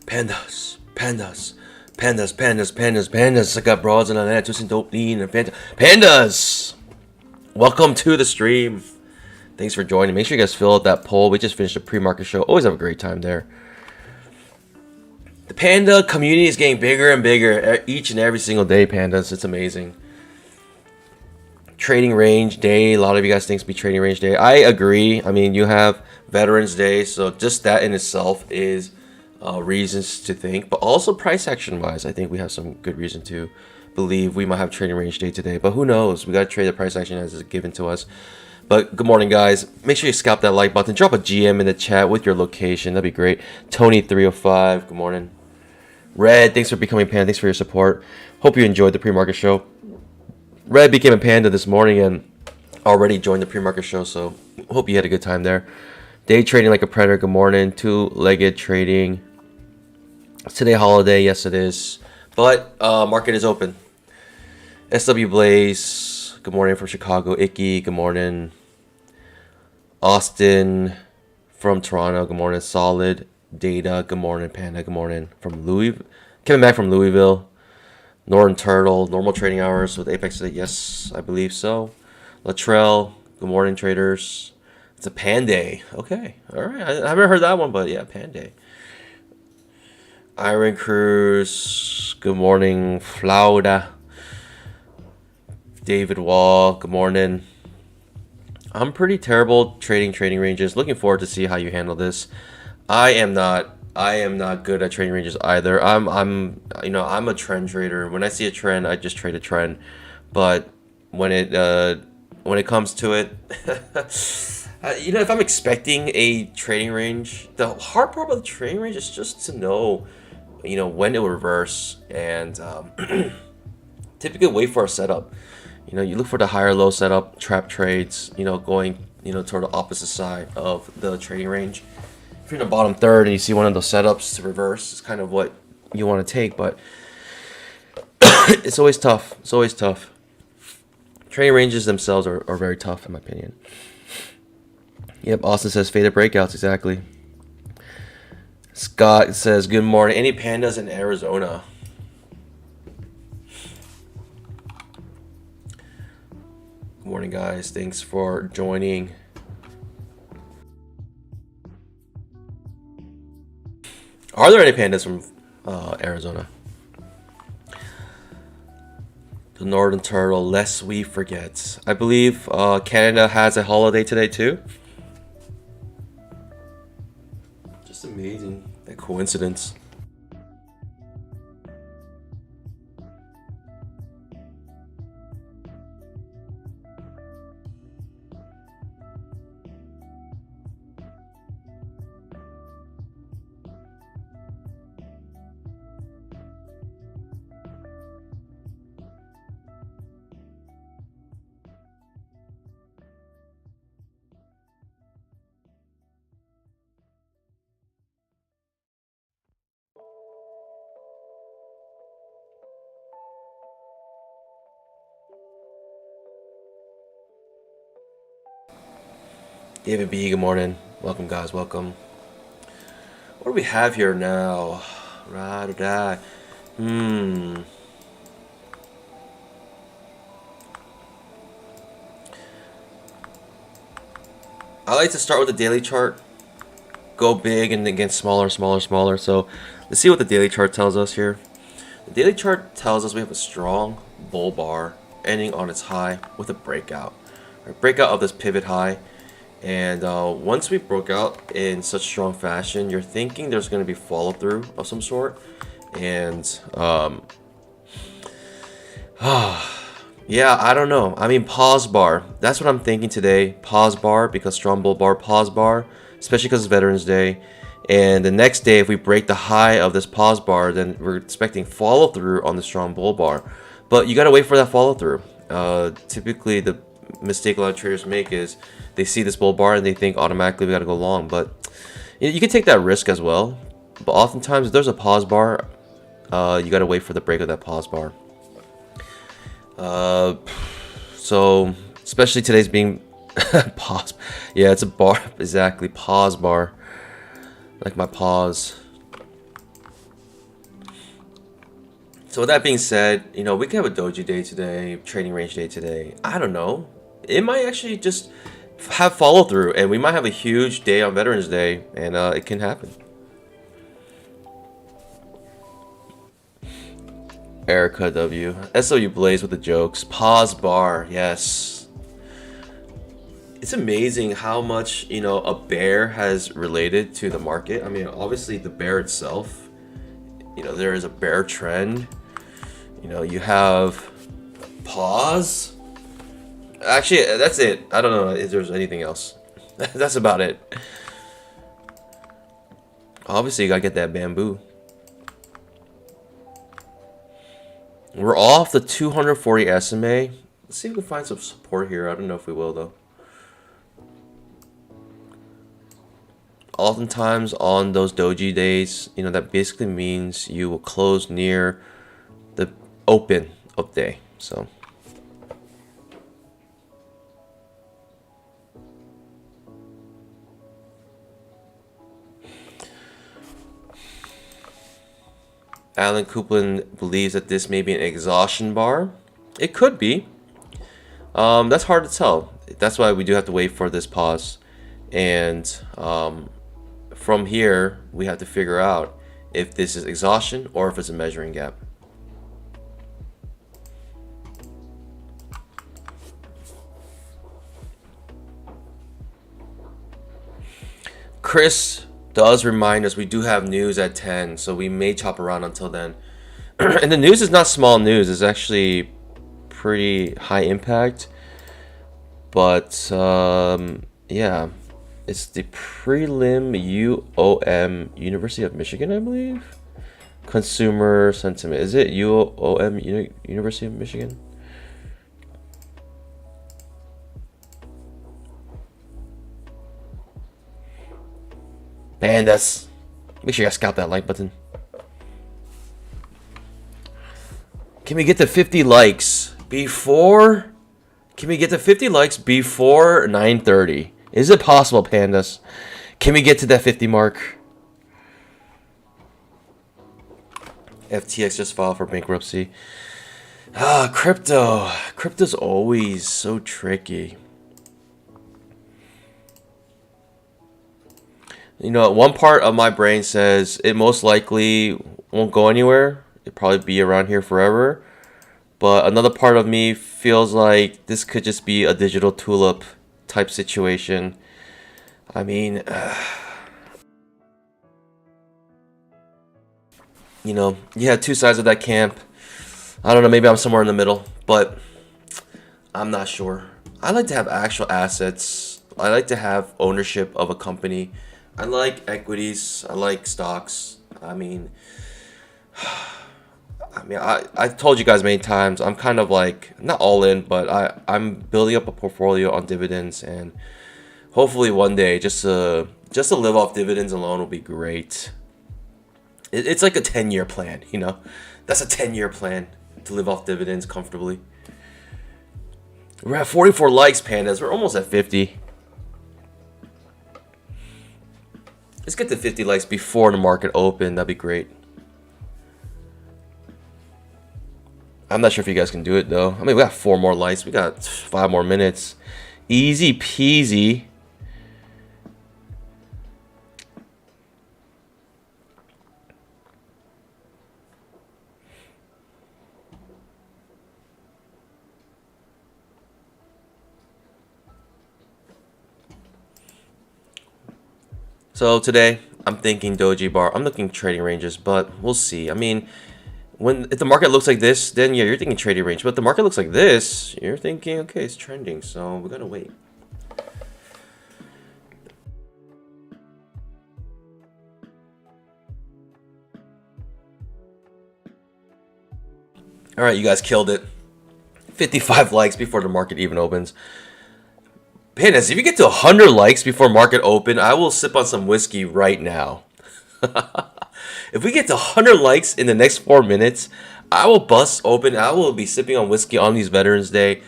Pandas, pandas, pandas, pandas, pandas, pandas. I got broads and that, twisting dope lean and pandas. Welcome to the stream. Thanks for joining. Make sure you guys fill out that poll. We just finished a pre-market show. Always have a great time there. The panda community is getting bigger and bigger each and every single day, pandas. It's amazing. Trading range day. A lot of you guys think it's be trading range day. I agree. I mean, you have Veterans Day, so just that in itself is reasons to think. But also price action wise, I think we have some good reason to believe we might have trading range day today. But who knows? We got to trade the price action as it's given to us. But good morning, guys. Make sure you scalp that like button. Drop a GM in the chat with your location. That'd be great. Tony305, good morning. Red, thanks for becoming a panda. Thanks for your support. Hope you enjoyed the pre-market show. Red became a panda this morning and already joined the pre-market show, so hope you had a good time there. Day trading like a predator, good morning. Two-legged trading. It's today holiday, yes it is. But market is open. SW Blaze, good morning from Chicago. Icky, good morning. Austin from Toronto, good morning. Solid Data, good morning. Panda, good morning. From Louisville, coming back from Louisville. Northern Turtle, normal trading hours with Apex today. Yes, I believe so. Latrell, good morning, traders. It's a Panday. Okay, all right. I haven't heard that one, but yeah, Panday. Iron Cruz, good morning. Flauda. David Wall, good morning. I'm pretty terrible trading ranges. Looking forward to see how you handle this. I am not good at trading ranges either. I'm a trend trader. When I see a trend, I just trade a trend. But when it comes to it, if I'm expecting a trading range, the hard part about the trading range is just to know, when it will reverse and typically wait for a setup. You look for the higher low setup, trap trades, going, toward the opposite side of the trading range. If you're in the bottom third and you see one of those setups to reverse, it's kind of what you want to take, but it's always tough. It's always tough. Trading ranges themselves are very tough, in my opinion. Yep, Austin says faded breakouts, exactly. Scott says, good morning. Any pandas in Arizona? Good morning, guys. Thanks for joining. Are there any pandas from Arizona? The Northern Turtle, lest we forget. I believe Canada has a holiday today too. Just amazing, that coincidence. David B, good morning. Welcome, guys. Welcome. What do we have here now? I like to start with the daily chart. Go big and then get smaller. So let's see what the daily chart tells us here. The daily chart tells us we have a strong bull bar ending on its high with a breakout. A breakout of this pivot high. And once we broke out in such strong fashion, you're thinking there's going to be follow through of some sort. And yeah, I don't know. I mean, pause bar. That's what I'm thinking today. Pause bar, because strong bull bar, pause bar, especially because it's Veterans Day. And the next day, if we break the high of this pause bar, then we're expecting follow through on the strong bull bar. But you got to wait for that follow through. Typically, the mistake a lot of traders make is they see this bull bar and they think automatically we got to go long. But you can take that risk as well. But oftentimes, if there's a pause bar, you got to wait for the break of that pause bar. So especially today's being pause. Yeah, it's a bar. Exactly. Pause bar. Like my pause. So with that being said, we could have a doji day today, trading range day today. I don't know. It might actually just have follow through, and we might have a huge day on Veterans Day, and it can happen. Erica W. SW Blaze with the jokes. Pause bar. Yes. It's amazing how much, a bear has related to the market. I mean, obviously the bear itself, there is a bear trend. You have pause. Actually, that's it. I don't know if there's anything else. That's about it. Obviously, you gotta get that bamboo. We're off the 240 SMA. Let's see if we can find some support here. I don't know if we will, though. Oftentimes on those doji days, that basically means you will close near the open of day. So Alan Coupland believes that this may be an exhaustion bar. It could be. That's hard to tell. That's why we do have to wait for this pause. And from here, we have to figure out if this is exhaustion or if it's a measuring gap. Chris does remind us we do have news at 10, so we may chop around until then. And the news is not small news. It's actually pretty high impact. But yeah, it's the prelim UOM, University of Michigan, I believe. Consumer sentiment. Is it UOM, University of Michigan? Man, that's... Make sure you guys scalp that like button. Can we get to 50 likes before... Can we get to 50 likes before 9:30? Is it possible, pandas? Can we get to that 50 mark? FTX just filed for bankruptcy. Crypto. Crypto's always so tricky. One part of my brain says it most likely won't go anywhere. It'll probably be around here forever. But another part of me feels like this could just be a digital tulip type situation. I mean, you have two sides of that camp. I don't know, maybe I'm somewhere in the middle, but I'm not sure. I like to have actual assets. I like to have ownership of a company. I like equities. I like stocks. I mean, I told you guys many times, I'm kind of like, not all in, but I'm building up a portfolio on dividends, and hopefully one day just to live off dividends alone will be great. It's like a 10-year plan, That's a 10-year plan to live off dividends comfortably. We're at 44 likes, pandas. We're almost at 50. Let's get to 50 likes before the market open. That'd be great. I'm not sure if you guys can do it, though. I mean, we got 4 more likes. We got 5 more minutes. Easy peasy. So today, I'm thinking doji bar. I'm looking trading ranges, but we'll see. I mean, if the market looks like this, then yeah, you're thinking trading range. But if the market looks like this, you're thinking, okay, it's trending, so we gotta wait. All right, you guys killed it. 55 likes before the market even opens. Pandas, if you get to 100 likes before market open, I will sip on some whiskey right now. If we get to 100 likes in the next 4 minutes, I will bust open. I will be sipping on whiskey on these Veterans Day,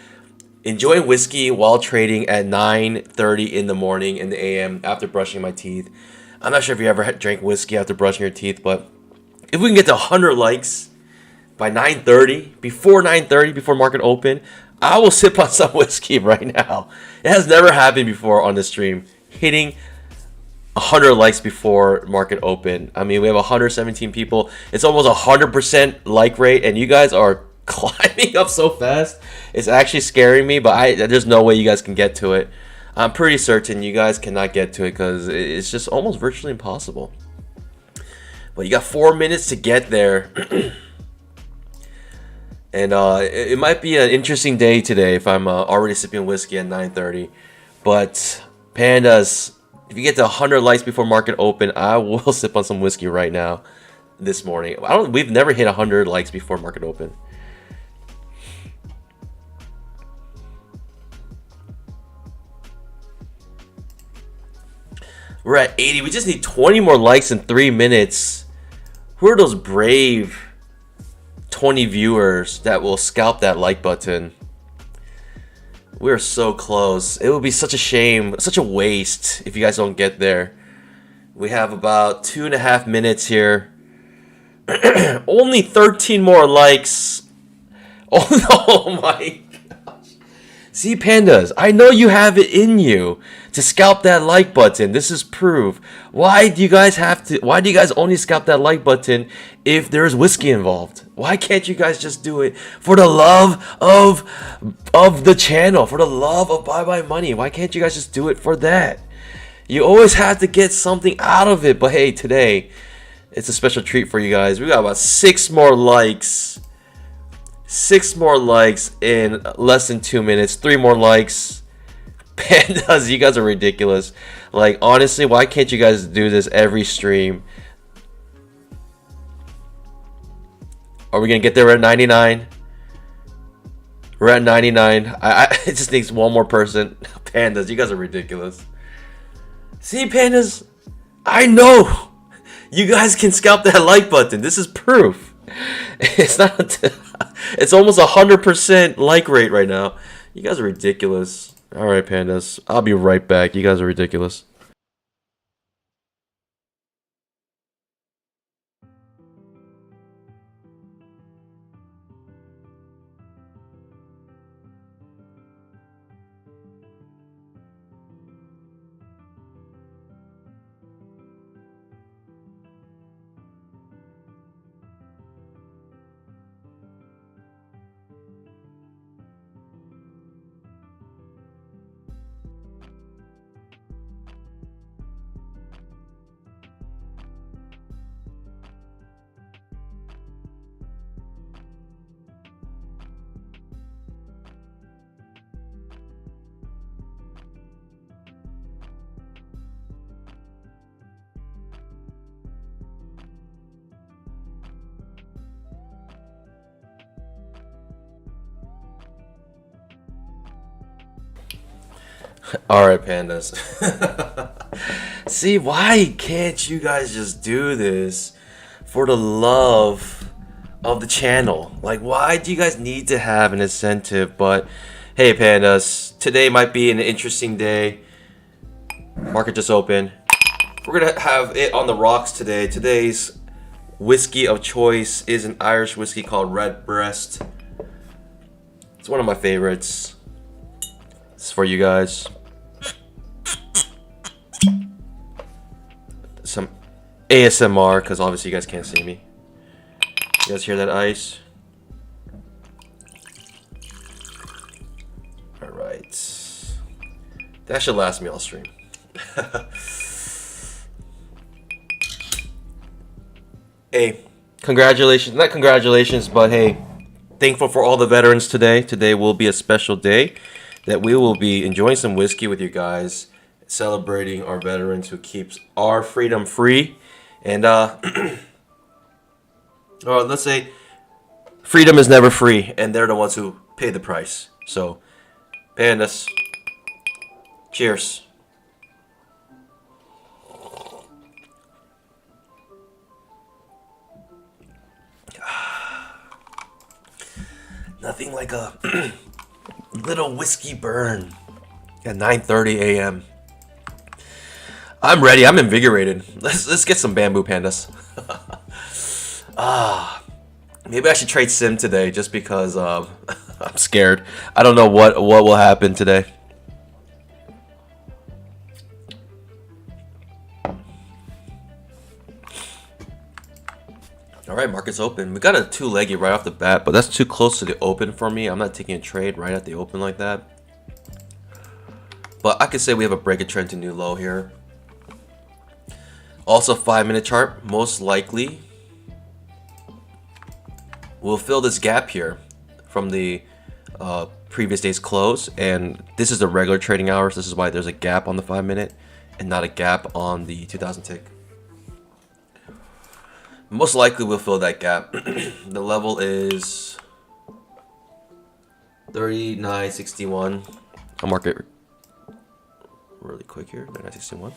enjoying whiskey while trading at 9:30 in the morning in the AM after brushing my teeth. I'm not sure if you ever drank whiskey after brushing your teeth, but if we can get to 100 likes, by 9:30, before 9:30, before market open, I will sip on some whiskey right now. It has never happened before on this stream. Hitting 100 likes before market open. I mean, we have 117 people. It's almost 100% like rate, and you guys are climbing up so fast. It's actually scaring me, but there's no way you guys can get to it. I'm pretty certain you guys cannot get to it because it's just almost virtually impossible. But you got 4 minutes to get there. And it might be an interesting day today if I'm already sipping whiskey at 9:30. But pandas, if you get to 100 likes before market open, I will sip on some whiskey right now this morning. We've never hit 100 likes before market open. We're at 80. We just need 20 more likes in 3 minutes. Who are those brave 20 viewers that will scalp that like button? We're so close. It would be such a shame, such a waste if you guys don't get there. We have about 2.5 minutes here. Only 13 more likes. Oh my gosh. See, pandas, I know you have it in you to scalp that like button. This is proof. Why do you guys only scalp that like button if there is whiskey involved? Why can't you guys just do it for the love of the channel, for the love of Bye Bye Money? Why can't you guys just do it for that? You always have to get something out of it. But hey, today it's a special treat for you guys. We got about 6 more likes. 6 more likes in less than 2 minutes. 3 more likes. Pandas, you guys are ridiculous. Like, honestly, why can't you guys do this every stream? Are we gonna get there at 99? We're at 99. It just needs one more person. Pandas, you guys are ridiculous. See, pandas, I know you guys can scalp that like button. This is proof. It's almost 100% like rate right now. You guys are ridiculous. All right, pandas. I'll be right back. You guys are ridiculous. Alright, pandas. See, why can't you guys just do this for the love of the channel? Like, why do you guys need to have an incentive? But hey, pandas, today might be an interesting day. Market just opened. We're gonna have it on the rocks today. Today's whiskey of choice is an Irish whiskey called Redbreast. It's one of my favorites. It's for you guys. Some ASMR, because obviously you guys can't see me. You guys hear that ice? Alright. That should last me all stream. Hey, congratulations. Not congratulations, but hey, thankful for all the veterans today. Today will be a special day that we will be enjoying some whiskey with you guys, celebrating our veterans who keeps our freedom free. And or let's say freedom is never free, and they're the ones who pay the price. So, pandas, cheers. Nothing like a little whiskey burn at 9:30 a.m. I'm ready. I'm invigorated. Let's get some bamboo, pandas. Maybe I should trade sim today just because I'm scared. I don't know what will happen today. All right, market's open. We got a two-leggy right off the bat, but that's too close to the open for me. I'm not taking a trade right at the open like that. But I could say we have a break of trend to new low here. Also, 5-minute chart, most likely we'll fill this gap here from the previous day's close, and this is the regular trading hours. This is why there's a gap on the 5-minute and not a gap on the 2000 tick. Most likely we'll fill that gap. The level is 39.61. I'll mark it really quick here. 39.61.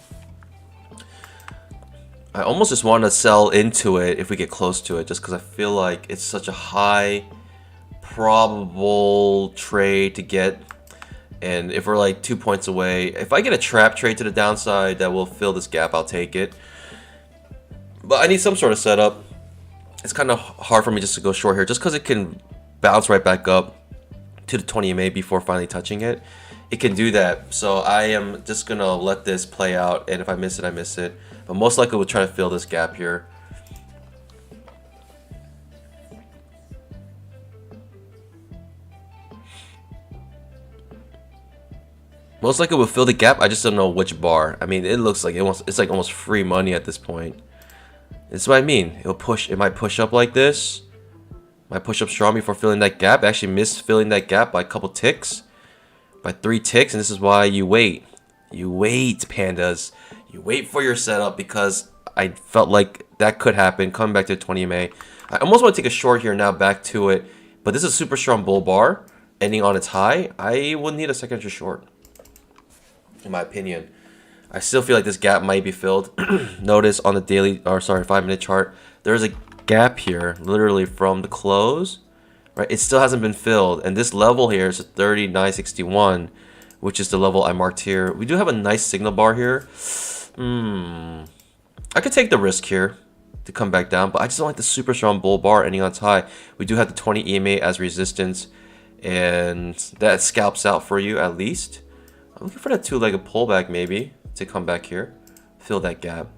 I almost just want to sell into it if we get close to it, just because I feel like it's such a high probable trade to get. And if we're like 2 points away, if I get a trap trade to the downside that will fill this gap, I'll take it. But I need some sort of setup. It's kind of hard for me just to go short here, just because it can bounce right back up to the 20 EMA before finally touching it. It can do that. So I am just going to let this play out. And if I miss it, I miss it. But most likely we'll try to fill this gap here. Most likely we'll fill the gap. I just don't know which bar. I mean, it looks like it's like almost free money at this point. That's what I mean. It might push up like this. Might push up strong before filling that gap. Actually missed filling that gap by a couple ticks. By 3 ticks, and this is why you wait. You wait, pandas. You wait for your setup, because I felt like that could happen. Coming back to the 20 MA. I almost want to take a short here now, back to it. But this is a super strong bull bar, ending on its high. I will need a second entry short, in my opinion. I still feel like this gap might be filled. Notice on the 5-minute chart, there's a gap here, literally from the close, right? It still hasn't been filled, and this level here is 39.61, which is the level I marked here. We do have a nice signal bar here. I could take the risk here to come back down, but I just don't like the super strong bull bar ending on its high. We do have the 20 EMA as resistance, and that scalps out for you at least. I'm looking for that two-legged pullback maybe to come back here, fill that gap.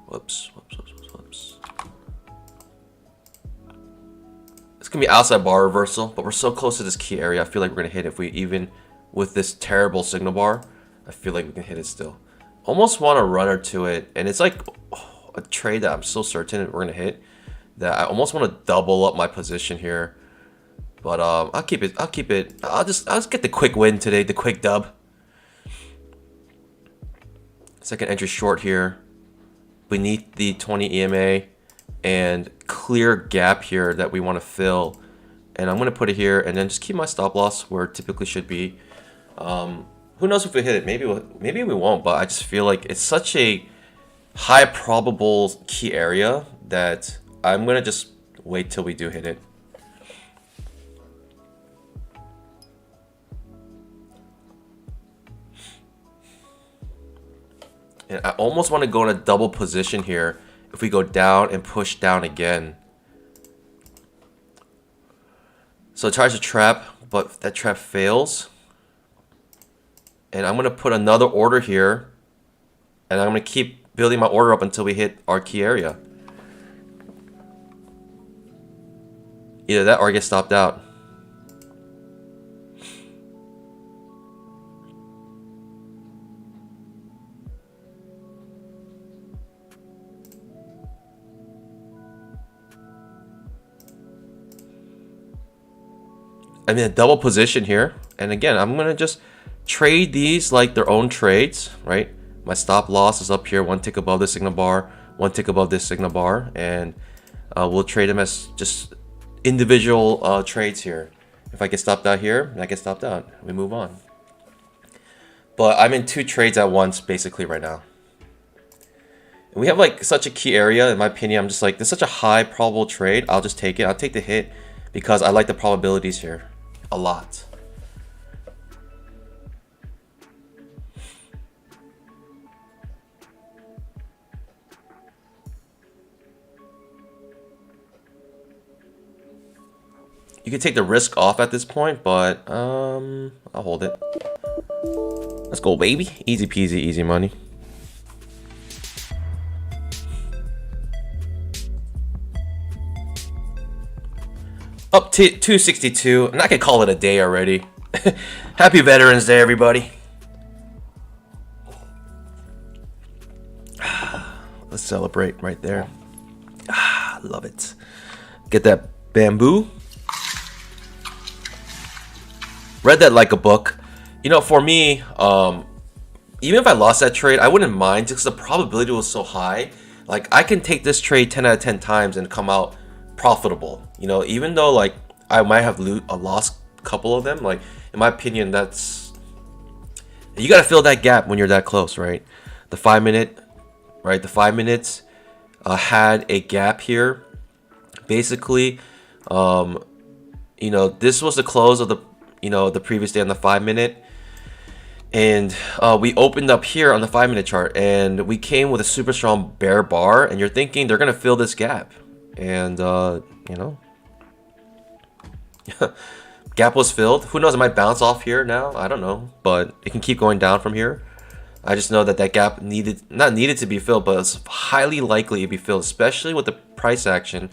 Whoops. It's gonna be outside bar reversal, but we're so close to this key area. I feel like we're gonna hit if we even with this terrible signal bar. I feel like we can hit it still. Almost want a runner to it, and it's like a trade that I'm so certain we're gonna hit that I almost want to double up my position here. But I'll keep it. I'll just get the quick win today, the quick dub. Second entry short here, beneath the 20 EMA, and clear gap here that we want to fill. And I'm gonna put it here, and then just keep my stop loss where it typically should be. Who knows if we hit it? Maybe we won't. But I just feel like it's such a high probable key area that I'm gonna just wait till we do hit it. And I almost want to go in a double position here if we go down and push down again. So it tries to trap, but that trap fails. And I'm going to put another order here, and I'm going to keep building my order up until we hit our key area. Either that or I get stopped out. I'm in a double position here, and again, I'm gonna just trade these like their own trades, right? My stop loss is up here, 1 tick above this signal bar, 1 tick above this signal bar, and we'll trade them as just individual trades here. If I get stopped out here, and I get stopped out, we move on. But I'm in 2 trades at once basically right now. And we have like such a key area, in my opinion. I'm just like, there's such a high probable trade. I'll just take it. I'll take the hit because I like the probabilities here a lot. You can take the risk off at this point, but I'll hold it. Let's go, baby. Easy peasy, easy money. Up to 262, and I could call it a day already. Happy Veterans Day, everybody. Let's celebrate right there. Love it. Get that bamboo. Read that like a book. You know, for me, even if I lost that trade, I wouldn't mind just because the probability was so high. Like, I can take this trade 10 out of 10 times and come out profitable. You know, even though like I might have lost a couple of them, like in my opinion, that's, you got to fill that gap when you're that close, right? The 5 minute, right? The 5 minutes had a gap here. Basically, you know, this was the close of the, you know, the previous day on the 5 minute. And we opened up here on the 5 minute chart, and we came with a super strong bear bar, and you're thinking they're going to fill this gap. And, you know, gap was filled. Who knows, it might bounce off here now. I don't know, but it can keep going down from here. I just know that that gap not needed to be filled, but it's highly likely to be filled, especially with the price action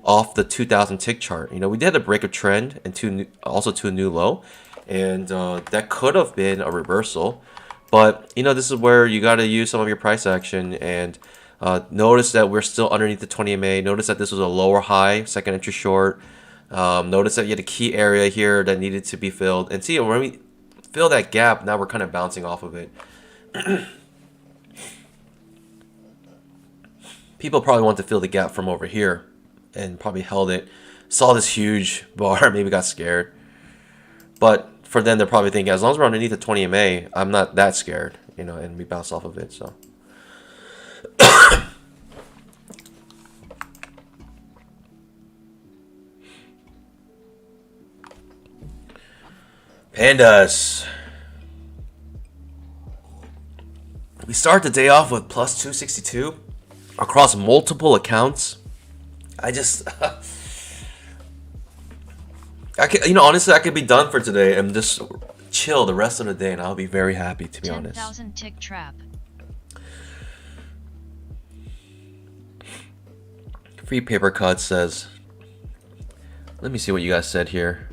off the 2000 tick chart. You know, we did a break of trend and also to a new low, and that could have been a reversal. But, you know, this is where you got to use some of your price action. And notice that we're still underneath the 20 MA. Notice that this was a lower high, second entry short. Notice that you had a key area here that needed to be filled. And see, when we fill that gap, now we're kind of bouncing off of it. People probably want to fill the gap from over here and probably held it. Saw this huge bar, maybe got scared. But for them, they're probably thinking, as long as we're underneath the 20 MA, I'm not that scared, you know, and we bounce off of it, so. Pandas. We start the day off with plus 262 across multiple accounts. I just, I could, you know, honestly, I could be done for today and just chill the rest of the day, and I'll be very happy, to be honest. 10,000 tick trap. Free paper cut says, let me see what you guys said here.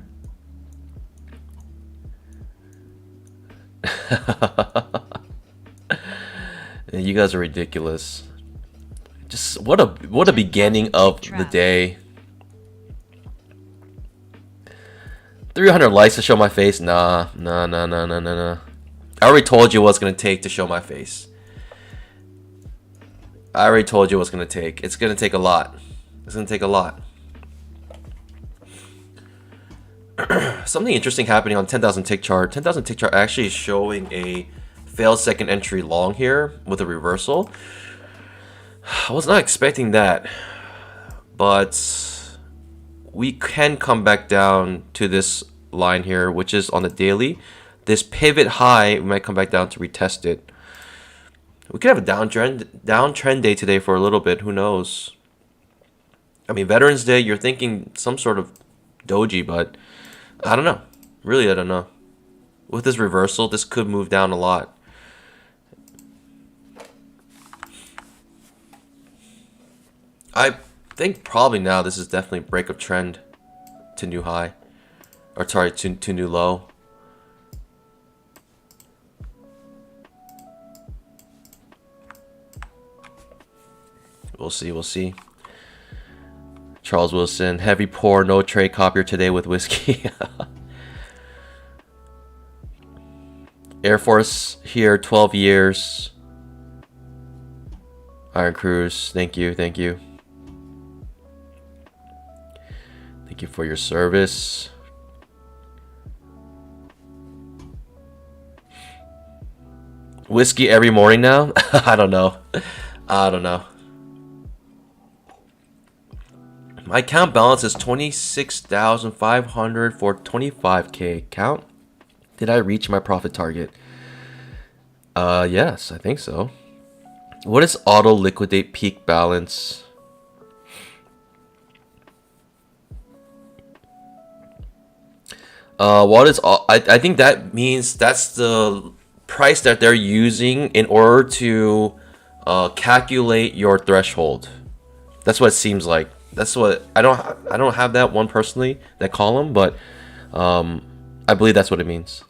You guys are ridiculous. Just what a beginning of the day. 300 likes to show my face? Nah. I already told you what's gonna take to show my face. I already told you what's gonna take. It's gonna take a lot. It's gonna take a lot. Something interesting happening on 10,000 tick chart. 10,000 tick chart actually is showing a failed second entry long here with a reversal. I was not expecting that, but we can come back down to this line here, which is on the daily. This pivot high, we might come back down to retest it. We could have a downtrend day today for a little bit. Who knows? I mean, Veterans Day, you're thinking some sort of doji, but I don't know. Really, I don't know. With this reversal, this could move down a lot. I think probably now this is definitely break of trend to new high. Or sorry, to new low. We'll see. Charles Wilson, heavy pour, no trade copier today with whiskey. Air Force here, 12 years. Iron Cruise, thank you. Thank you for your service. Whiskey every morning now? I don't know. My account balance is 26,500 for 25k account. Did I reach my profit target? Yes, I think so. What is auto liquidate peak balance? What is I think that means that's the price that they're using in order to calculate your threshold. That's what it seems like. That's what I don't have that one personally, that column, but I believe that's what it means.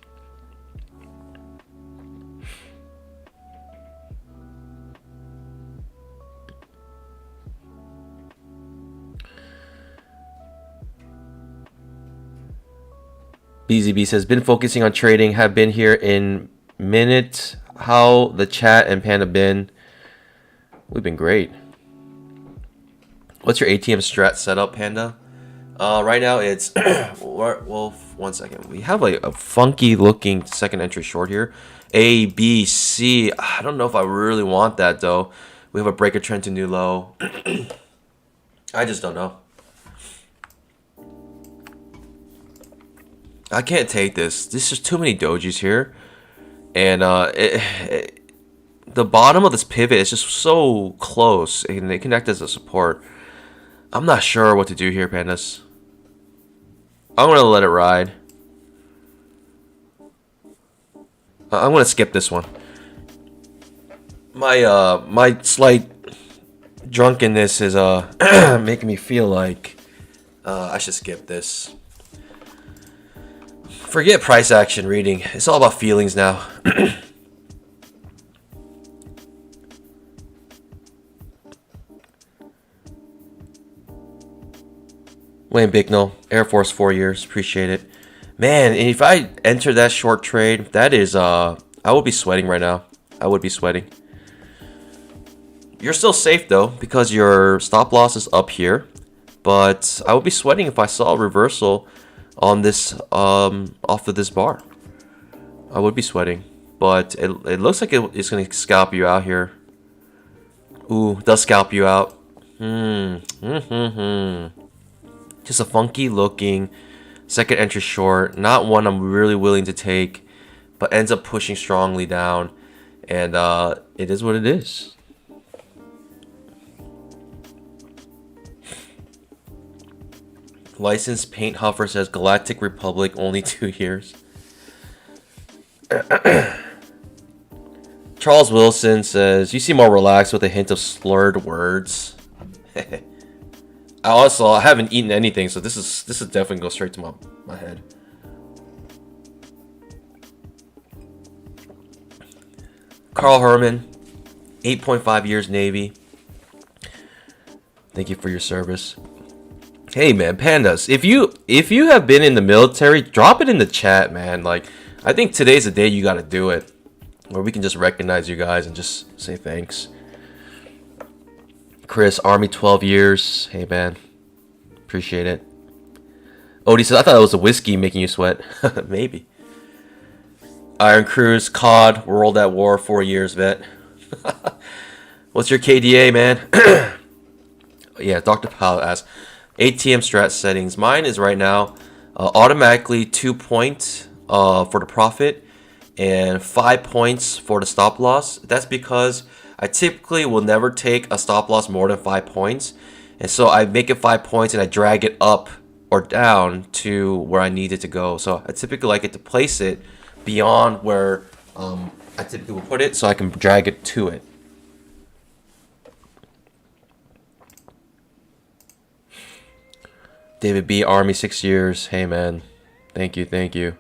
BZB says, been focusing on trading, have been here in minute. How the chat and Panda been? We've been great. What's your ATM strat setup, Panda? Right now it's well, 1 second. We have a funky looking second entry short here. A, B, C. I don't know if I really want that though. We have a breaker trend to new low. I just don't know. I can't take this. There's just too many dojis here, and the bottom of this pivot is just so close, and they can act as a support. I'm not sure what to do here, Pandas. I'm gonna let it ride. I'm gonna skip this one. My slight drunkenness is making me feel like I should skip this. Forget price action reading. It's all about feelings now. Wayne Bicknell, Air Force 4 years. Appreciate it. Man, if I enter that short trade, that is, I would be sweating right now. I would be sweating. You're still safe though, because your stop loss is up here. But I would be sweating if I saw a reversal on this, off of this bar. I would be sweating. But it looks like it's going to scalp you out here. Ooh, it does scalp you out. Just a funky looking second entry short. Not one I'm really willing to take, but ends up pushing strongly down. And it is what it is. Licensed Paint Huffer says Galactic Republic only 2 years. Charles Wilson says you seem more relaxed with a hint of slurred words. I haven't eaten anything, so this is definitely go straight to my head. Carl Herman, 8.5 years Navy. Thank you for your service. Hey man, Pandas, if you have been in the military, drop it in the chat, man. Like, I think today's the day you gotta do it, where we can just recognize you guys and just say thanks. Chris, Army 12 years. Hey man, appreciate it. Odie says, I thought it was the whiskey making you sweat. Maybe. Iron Cruise, COD, World at War, 4 years, vet. What's your KDA, man? Yeah, Dr. Powell asks, ATM strat settings. Mine is right now automatically 2 points for the profit and 5 points for the stop loss. That's because I typically will never take a stop loss more than 5 points. And so I make it 5 points and I drag it up or down to where I need it to go. So I typically like it to place it beyond where I typically will put it so I can drag it to it. David B, Army 6 years. Hey man, thank you, thank you.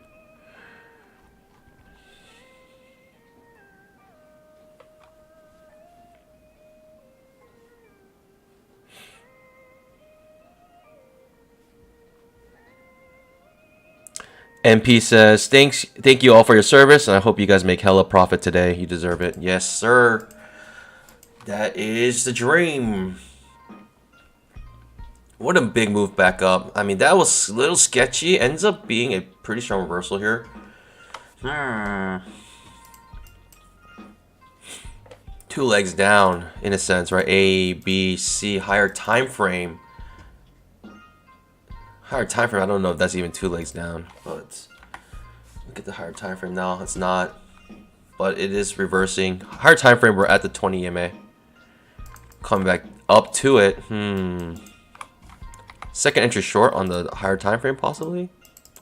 MP says, thank you all for your service, and I hope you guys make hella profit today. You deserve it. Yes, sir. That is the dream. What a big move back up. I mean, that was a little sketchy. Ends up being a pretty strong reversal here. 2 legs down, in a sense, right? A, B, C, higher time frame. Higher time frame, I don't know if that's even 2 legs down, but look at the higher time frame now. It's not, but it is reversing. Higher time frame, we're at the 20 EMA. Coming back up to it. Second entry short on the higher time frame, possibly.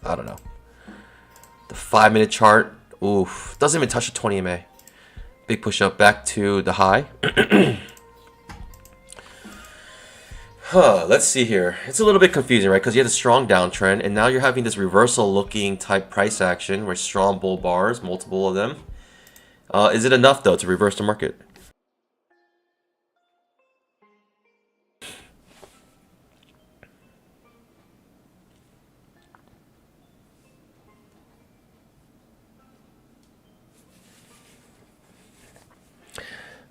I don't know. The 5-minute chart, oof, doesn't even touch the 20 MA. Big push up back to the high. Let's see here. It's a little bit confusing, right? Because you had a strong downtrend, and now you're having this reversal looking type price action where strong bull bars, multiple of them. Is it enough, though, to reverse the market?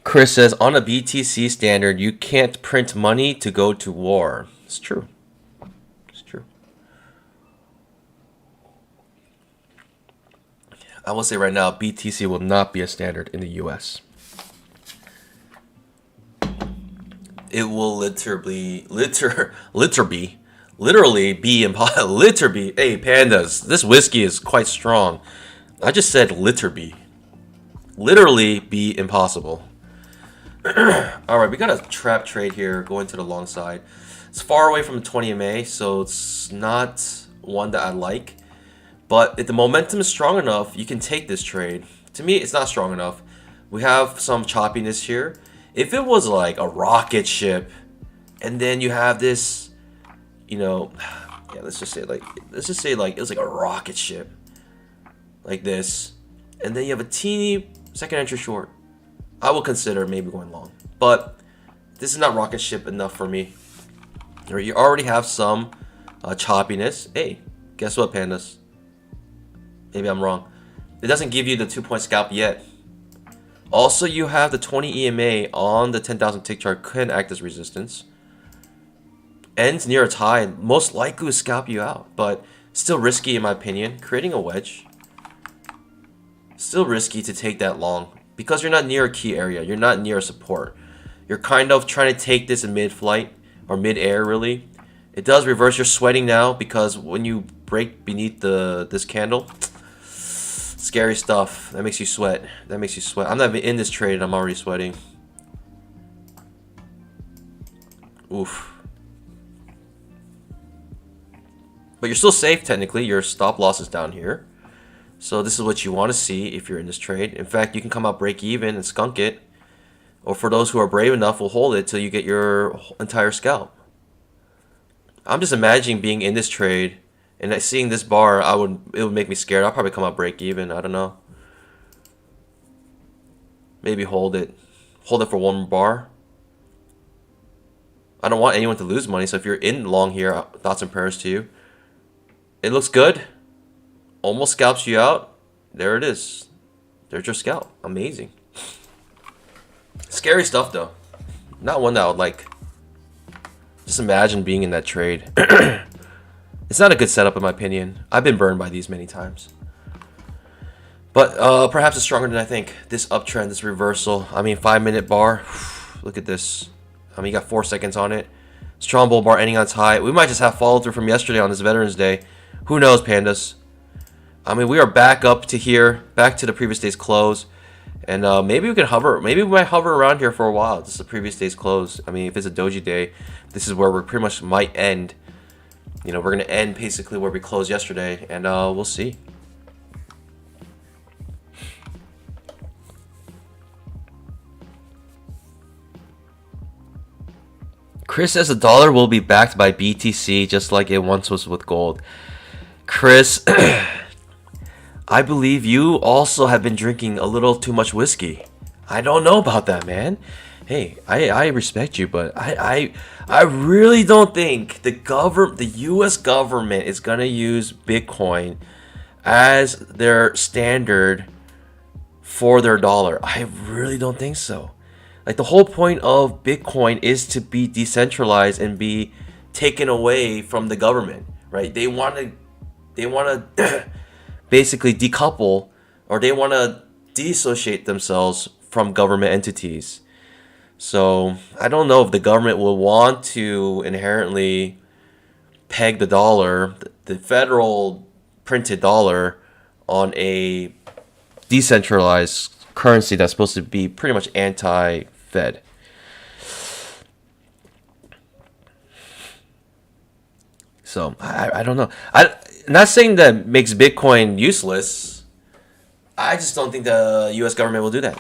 Chris says, on a BTC standard, you can't print money to go to war. It's true. It's true. I will say right now, BTC will not be a standard in the US. It will literally be impossible. Hey, pandas, this whiskey is quite strong. I just said literally be impossible. Alright, we got a trap trade here going to the long side. It's far away from the 20 MA, so it's not one that I like. But if the momentum is strong enough, you can take this trade. To me, it's not strong enough. We have some choppiness here. If it was like a rocket ship, and then you have this, you know, yeah, let's just say like it was like a rocket ship, like this, and then you have a teeny second entry short, I will consider maybe going long. But this is not rocket ship enough for me. You already have some choppiness. Hey, guess what, pandas? Maybe I'm wrong. It doesn't give you the 2-point scalp yet. Also, you have the 20 EMA on the 10,000 tick chart, can act as resistance. Ends near its high, most likely will scalp you out, but still risky in my opinion. Creating a wedge, still risky to take that long because you're not near a key area. You're not near a support. You're kind of trying to take this in mid-flight or mid-air really. It does reverse. You're sweating now because when you break beneath this candle, scary stuff. That makes you sweat. That makes you sweat. I'm not even in this trade and I'm already sweating. Oof. But you're still safe technically. Your stop loss is down here. So this is what you want to see if you're in this trade. In fact, you can come out break even and skunk it. Or for those who are brave enough, will hold it till you get your entire scalp. I'm just imagining being in this trade and seeing this bar, it would make me scared. I'll probably come out break even. I don't know. Maybe hold it. Hold it for one more bar. I don't want anyone to lose money. So if you're in long here, thoughts and prayers to you. It looks good. Almost scalps you out. There it is. There's your scalp. Amazing. Scary stuff though. Not one that I would like. Just imagine being in that trade. It's not a good setup in my opinion. I've been burned by these many times. But perhaps it's stronger than I think. This uptrend, this reversal. I mean, 5-minute bar. Look at this. I mean, you got 4 seconds on it. Strong bull bar ending on its high. We might just have follow through from yesterday on this Veterans Day. Who knows, pandas? I mean, we are back up to here, back to the previous day's close. And maybe we can hover. Maybe we might hover around here for a while. This is the previous day's close. I mean, if it's a doji day, this is where we pretty much might end. You know, we're going to end basically where we closed yesterday. And we'll see. Chris says the dollar will be backed by BTC just like it once was with gold. Chris, I believe you also have been drinking a little too much whiskey. I don't know about that, man. Hey, I respect you, but I really don't think the US government is gonna use Bitcoin as their standard for their dollar. I really don't think so. Like, the whole point of Bitcoin is to be decentralized and be taken away from the government, right? They want to basically decouple, or they want to dissociate themselves from government entities. So I don't know if the government will want to inherently peg the dollar, the federal printed dollar, on a decentralized currency that's supposed to be pretty much anti-Fed. So I don't know. not saying that makes Bitcoin useless. I just don't think the U.S. government will do that.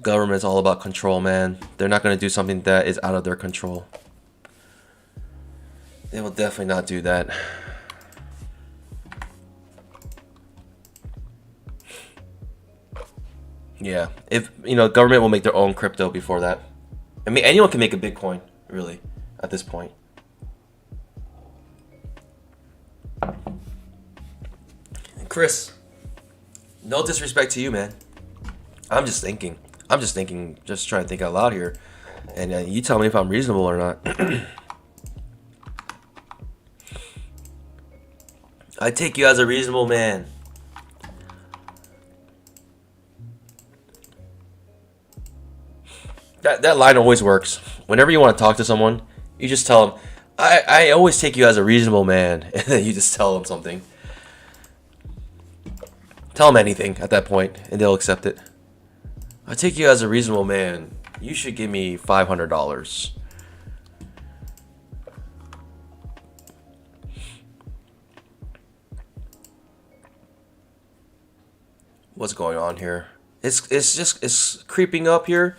Government's all about control, man. They're not going to do something that is out of their control. They will definitely not do that. Yeah, if government will make their own crypto before that. I mean, anyone can make a Bitcoin, really, at this point. And Chris, no disrespect to you, man. I'm just thinking, just trying to think out loud here, and you tell me if I'm reasonable or not. I take you as a reasonable man. That line always works. Whenever you want to talk to someone, you just tell them, I always take you as a reasonable man. And then you just tell them something. Tell them anything at that point, and they'll accept it. I take you as a reasonable man. You should give me $500. What's going on here? It's creeping up here.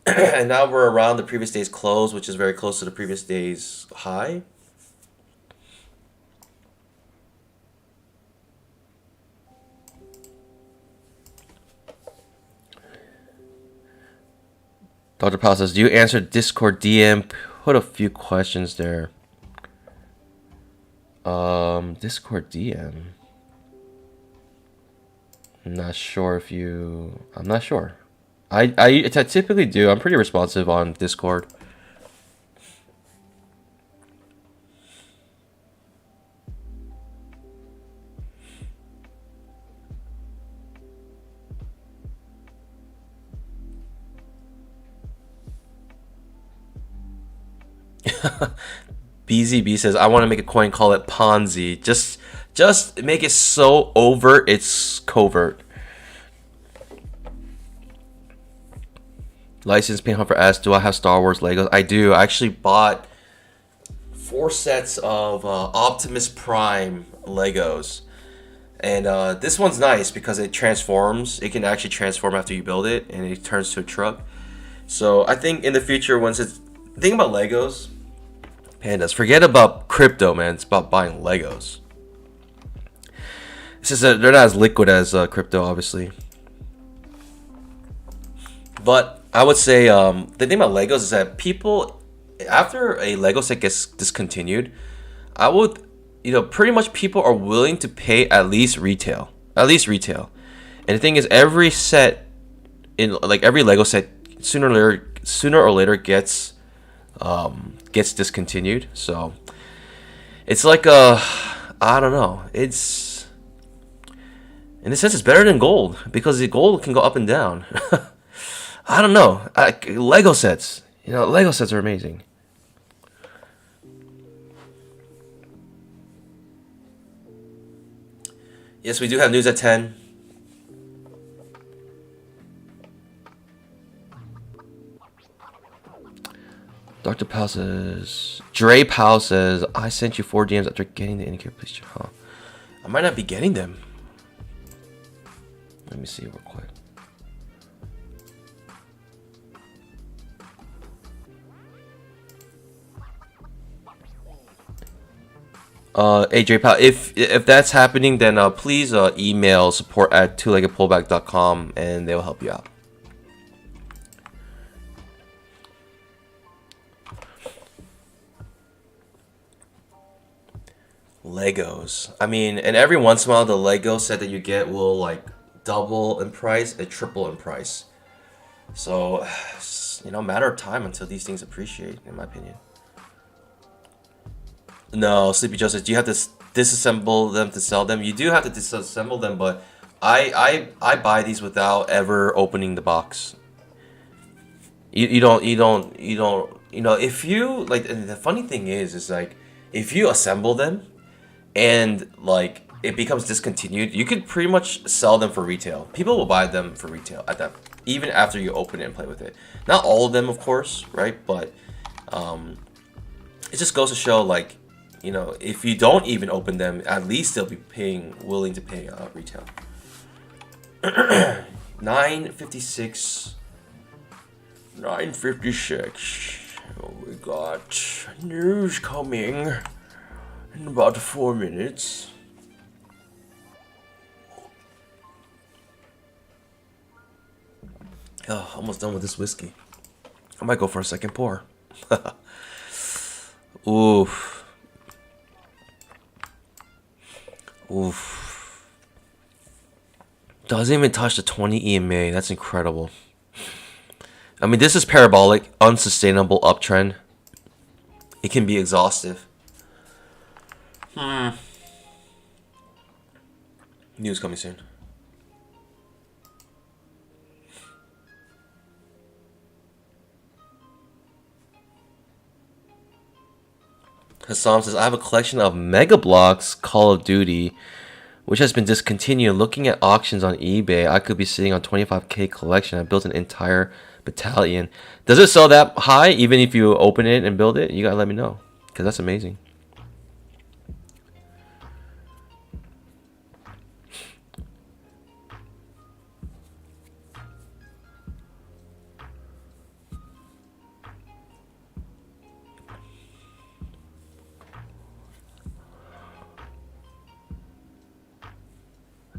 And now we're around the previous day's close, which is very close to the previous day's high. Dr. Powell says, do you answer Discord DM? Put a few questions there. Discord DM. I'm not sure. I typically do. I'm pretty responsive on Discord. BZB says, I want to make a coin, call it Ponzi. Just make it so overt, it's covert. License Paint Humper asks, do I have Star Wars Legos? I do. I actually bought 4 sets of Optimus Prime Legos. And this one's nice because it transforms. It can actually transform after you build it, and it turns to a truck. So I think in the future, once it's... The thing about Legos, pandas, forget about crypto, man. It's about buying Legos. It's just that they're not as liquid as crypto, obviously. But I would say the thing about Legos is that people, after a Lego set gets discontinued, I would, pretty much people are willing to pay at least retail. And the thing is, every set, every Lego set, sooner or later gets discontinued. So it's like I don't know. It's, in a sense, it's better than gold because the gold can go up and down. I don't know. Lego sets. Lego sets are amazing. Yes, we do have news at 10. Dr. Powell says... Dre Powell says, I sent you 4 DMs after getting the indicator. Please check. Huh? I might not be getting them. Let me see real quick. Dre Powell, if that's happening, then please email support@twoleggedpullback.com and they'll help you out. Legos. I mean, and every once in a while, the Lego set that you get will double in price and triple in price. So, matter of time until these things appreciate, in my opinion. No, Sleepy Joseph, do you have to disassemble them to sell them? You do have to disassemble them, but I buy these without ever opening the box. You don't if you the funny thing is if you assemble them and it becomes discontinued, you could pretty much sell them for retail. People will buy them for retail at that even after you open it and play with it. Not all of them, of course, right? But it just goes to show, like, you know, if you don't even open them, at least they'll be willing to pay retail. 956. 956. Oh, we got news coming in about 4 minutes. Oh, almost done with this whiskey. I might go for a second pour. Oof. Oof. Doesn't even touch the 20 EMA. That's incredible. I mean, this is parabolic, unsustainable uptrend. It can be exhaustive. News coming soon. Hassam says, I have a collection of Mega Bloks Call of Duty, which has been discontinued. Looking at auctions on eBay, I could be sitting on 25k collection. I built an entire battalion. Does it sell that high even if you open it and build it? You gotta let me know, because that's amazing.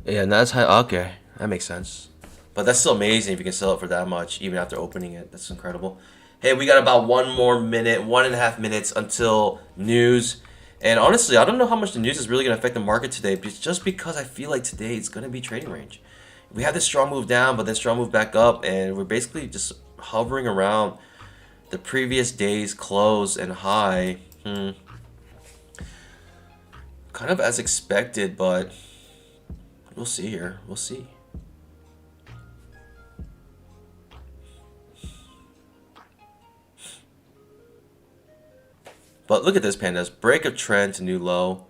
Yeah, and that's high. Okay, that makes sense. But that's still amazing if you can sell it for that much, even after opening it. That's incredible. Hey, we got about 1.5 minutes until news. And honestly, I don't know how much the news is really going to affect the market today, just because I feel like today it's going to be trading range. We had this strong move down, but then strong move back up, and we're basically just hovering around the previous day's close and high. Kind of as expected, but we'll see here. We'll see. But look at this, pandas. Break of trend to new low.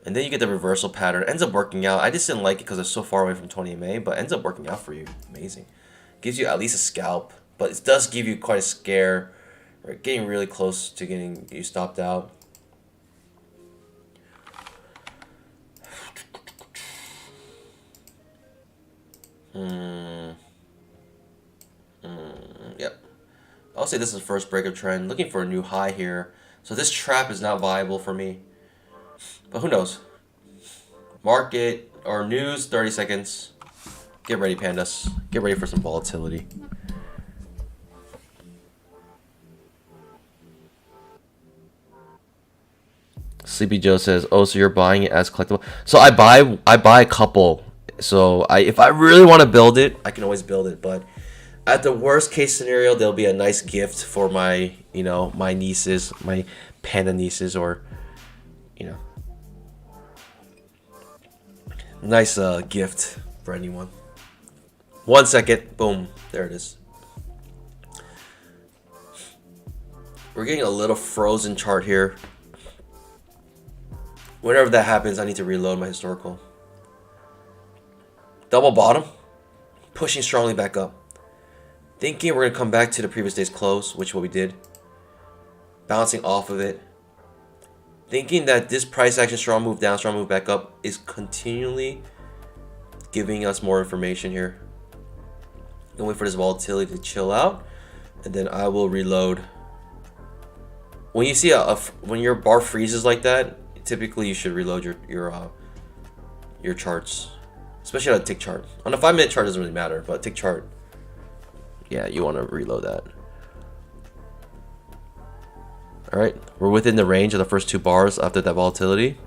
And then you get the reversal pattern. Ends up working out. I just didn't like it because it's so far away from 20 MA, but ends up working out for you. Amazing. Gives you at least a scalp. But it does give you quite a scare. Right? Getting really close to getting you stopped out. Yep. I'll say this is the first break of trend. Looking for a new high here. So this trap is not viable for me. But who knows? Market or news, 30 seconds. Get ready, pandas. Get ready for some volatility. Sleepy Joe says, "Oh, so you're buying it as collectible?" So I buy a couple. So if I really want to build it, I can always build it. But at the worst case scenario, there'll be a nice gift for my, my nieces, my panda nieces, or, nice gift for anyone. 1 second, boom, there it is. We're getting a little frozen chart here. Whenever that happens, I need to reload my historical. Double bottom, pushing strongly back up. Thinking we're going to come back to the previous day's close, which is what we did. Bouncing off of it. Thinking that this price action strong move down, strong move back up is continually giving us more information here. Gonna wait for this volatility to chill out, and then I will reload. When you see when your bar freezes like that, typically you should reload your charts, especially on a tick chart. On a 5-minute chart, it doesn't really matter, but tick chart, yeah, you want to reload that. All right, we're within the range of the first 2 bars after that volatility.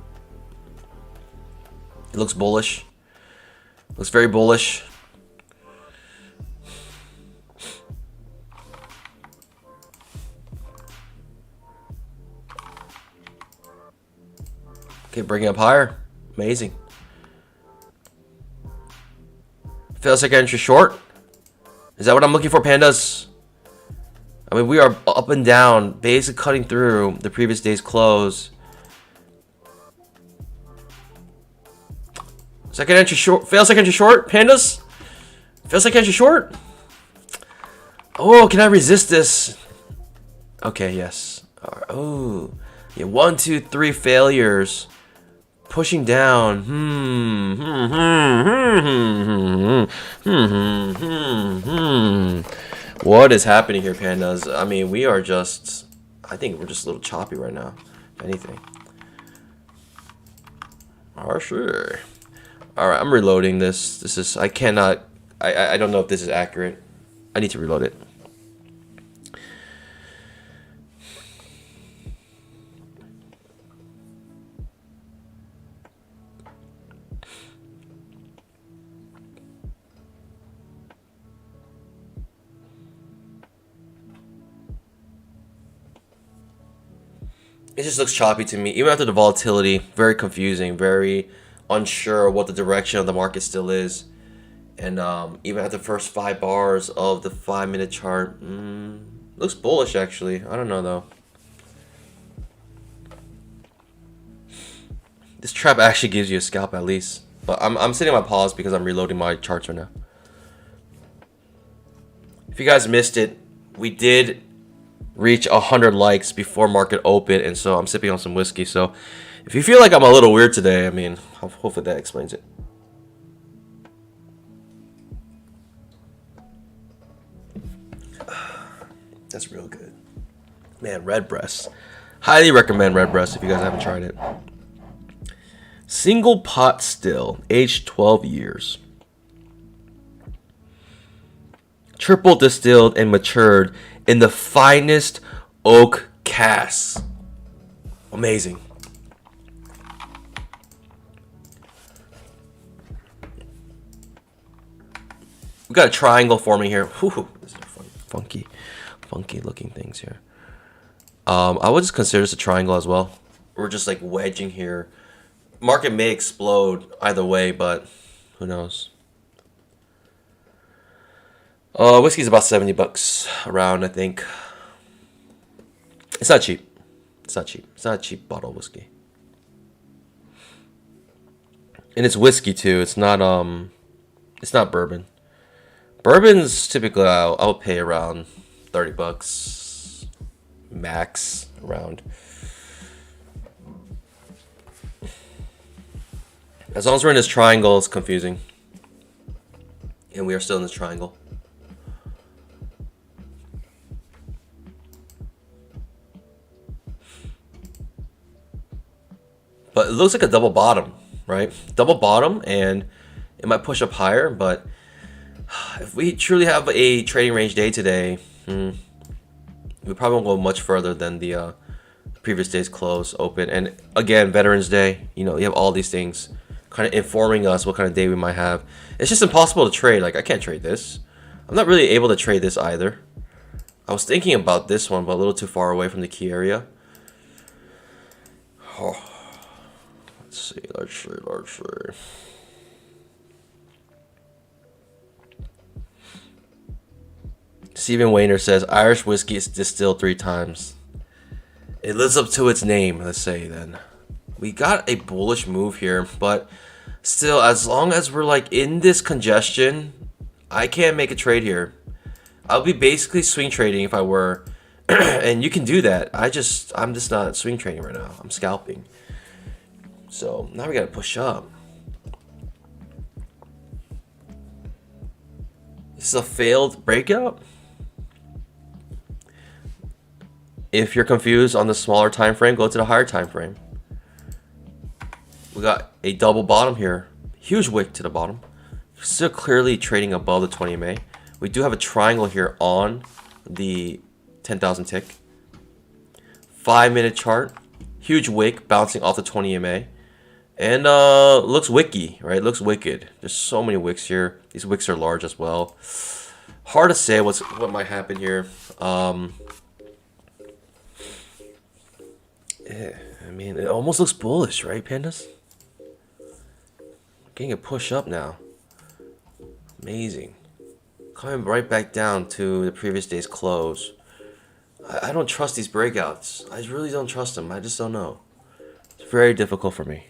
It looks bullish. Looks very bullish. Okay, bringing up higher. Amazing. Feels like entry short. Is that what I'm looking for, pandas? I mean, we are up and down, basically cutting through the previous day's close. Second entry short. Fail second entry short, pandas. Fail second entry short. Oh, can I resist this? Okay, yes. Oh, yeah. 1, 2, 3 failures. Pushing down. What is happening here, pandas? I mean, we are just. I think we're just a little choppy right now. If anything. Oh, sure. Alright, I'm reloading this. This is. I cannot. I don't know if this is accurate. I need to reload it. It just looks choppy to me. Even after the volatility, very confusing, very unsure what the direction of the market still is. And even at the first 5 bars of the 5-minute chart, looks bullish actually. I don't know though. This trap actually gives you a scalp at least. But I'm sitting on my pause because I'm reloading my charts right now. If you guys missed it, we did reach 100 likes before market open, and so I'm sipping on some whiskey. So if you feel like I'm a little weird today, I mean, hopefully that explains it. That's real good. Man, red breast. Highly recommend red breast if you guys haven't tried it. Single pot still, aged 12 years. Triple distilled and matured in the finest oak casks. Amazing. We got a triangle forming here. Whew, this is funky looking things here. I would just consider this a triangle as well. We're just like wedging here. Market may explode either way, but who knows? Whiskey's about $70 around, I think. It's not cheap. It's not cheap. It's not a cheap bottle of whiskey. And it's whiskey too. It's not bourbon. Bourbon's typically I'll pay around $30 max around. As long as we're in this triangle, it's confusing. And we are still in this triangle. But it looks like a double bottom, right? Double bottom, and it might push up higher, but if we truly have a trading range day today, we probably won't go much further than the previous day's close open. And again, Veterans Day, you know, you have all these things kind of informing us what kind of day we might have. It's just impossible to trade. Like, I can't trade this. I'm not really able to trade this either. I was thinking about this one, but a little too far away from the key area. Oh. Let's see. Stephen Wayner says Irish whiskey is distilled 3 times. It lives up to its name, let's say then. We got a bullish move here, but still, as long as we're like in this congestion, I can't make a trade here. I'll be basically swing trading if I were. And you can do that. I'm just not swing trading right now. I'm scalping. So now we gotta push up. This is a failed breakout. If you're confused on the smaller time frame, go to the higher time frame. We got a double bottom here. Huge wick to the bottom. Still clearly trading above the 20 MA. We do have a triangle here on the 10,000 tick. 5-minute chart. Huge wick bouncing off the 20 MA. And looks wicky, right? Looks wicked. There's so many wicks here. These wicks are large as well. Hard to say what might happen here. Yeah, I mean, it almost looks bullish, right, pandas? Getting a push up now. Amazing. Coming right back down to the previous day's close. I don't trust these breakouts. I really don't trust them. I just don't know. It's very difficult for me.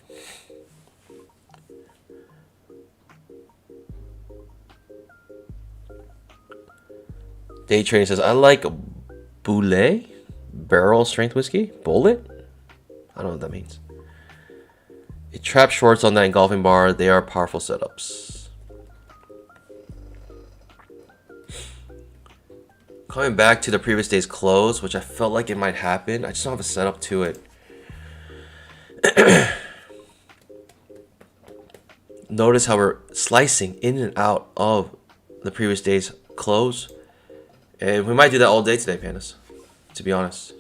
Day trading says, I like Boulet, barrel strength whiskey, bullet. I don't know what that means. It traps shorts on that engulfing bar. They are powerful setups. Coming back to the previous day's close, which I felt like it might happen. I just don't have a setup to it. Notice how we're slicing in and out of the previous day's close. And we might do that all day today, pandas, to be honest.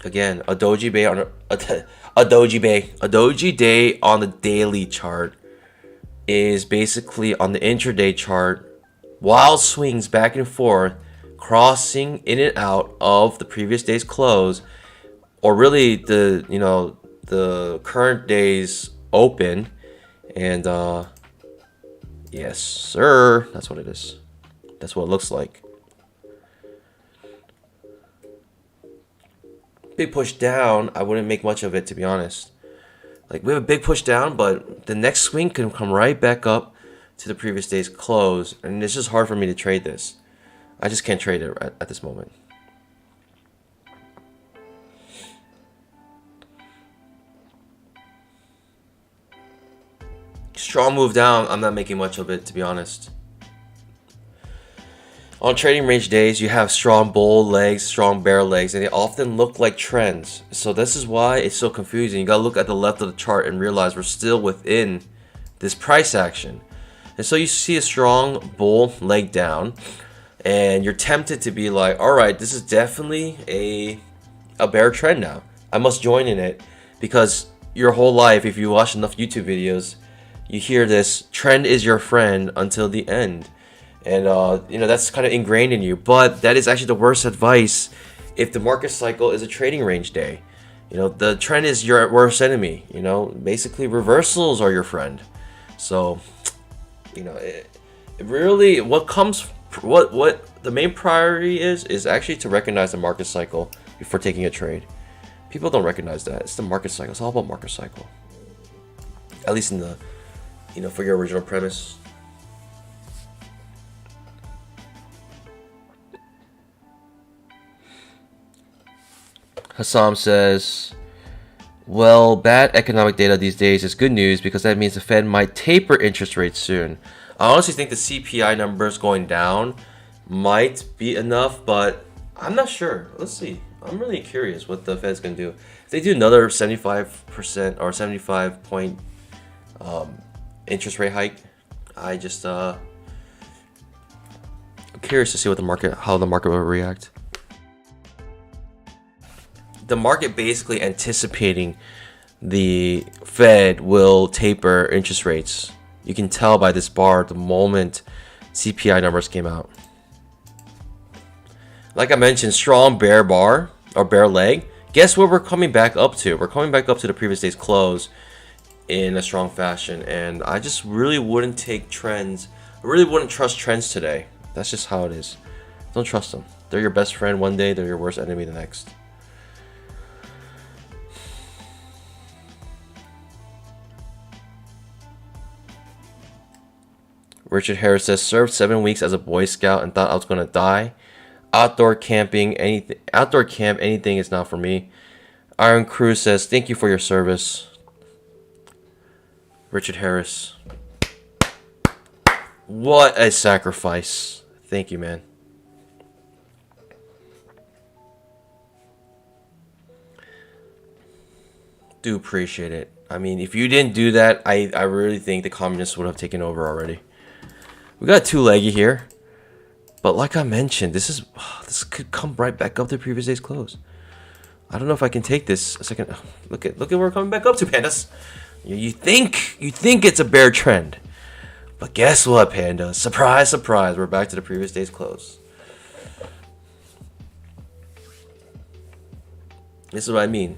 Again, a doji day on a doji day on the daily chart is basically on the intraday chart. Wild swings back and forth, crossing in and out of the previous day's close, or really the current day's open. And yes, sir, that's what it is. That's what it looks like. Big push down, I wouldn't make much of it, to be honest. Like, we have a big push down, but the next swing can come right back up to the previous day's close, and it's just hard for me to trade this. I just can't trade it at this moment. Strong move down, I'm not making much of it, to be honest. On trading range days, you have strong bull legs, strong bear legs, and they often look like trends. So this is why it's so confusing. You gotta look at the left of the chart and realize we're still within this price action. And so you see a strong bull leg down, and you're tempted to be like, all right, this is definitely a bear trend now. I must join in it, because your whole life, if you watch enough YouTube videos, you hear this, trend is your friend until the end. And that's kind of ingrained in you. But that is actually the worst advice if the market cycle is a trading range day. The trend is your worst enemy. Basically reversals are your friend. So, it really, what the main priority is actually to recognize the market cycle before taking a trade. People don't recognize that. It's the market cycle. It's all about market cycle. At least in the, for your original premise. Hassam says, well, bad economic data these days is good news because that means the Fed might taper interest rates soon. I honestly think the CPI numbers going down might be enough, but I'm not sure. Let's see. I'm really curious what the Fed's going to do. If they do another 75% or 75 point interest rate hike, I just I'm curious to see how the market will react. The market basically anticipating the Fed will taper interest rates. You can tell by this bar the moment CPI numbers came out. Like I mentioned, strong bear bar or bear leg. Guess what we're coming back up to? We're coming back up to the previous day's close in a strong fashion. And I just really wouldn't take trends. I really wouldn't trust trends today. That's just how it is. Don't trust them. They're your best friend one day. They're your worst enemy the next. Richard Harris says, served 7 weeks as a Boy Scout and thought I was gonna die. Outdoor camp, anything is not for me. Iron Cruz says, thank you for your service. Richard Harris. What a sacrifice. Thank you, man. Do appreciate it. I mean, if you didn't do that, I really think the communists would have taken over already. We got two-leggy here, but like I mentioned, this could come right back up to the previous day's close. I don't know if I can take this a second. Look at where we're coming back up to, pandas. You think it's a bear trend, but guess what, pandas? Surprise, surprise, we're back to the previous day's close. This is what I mean,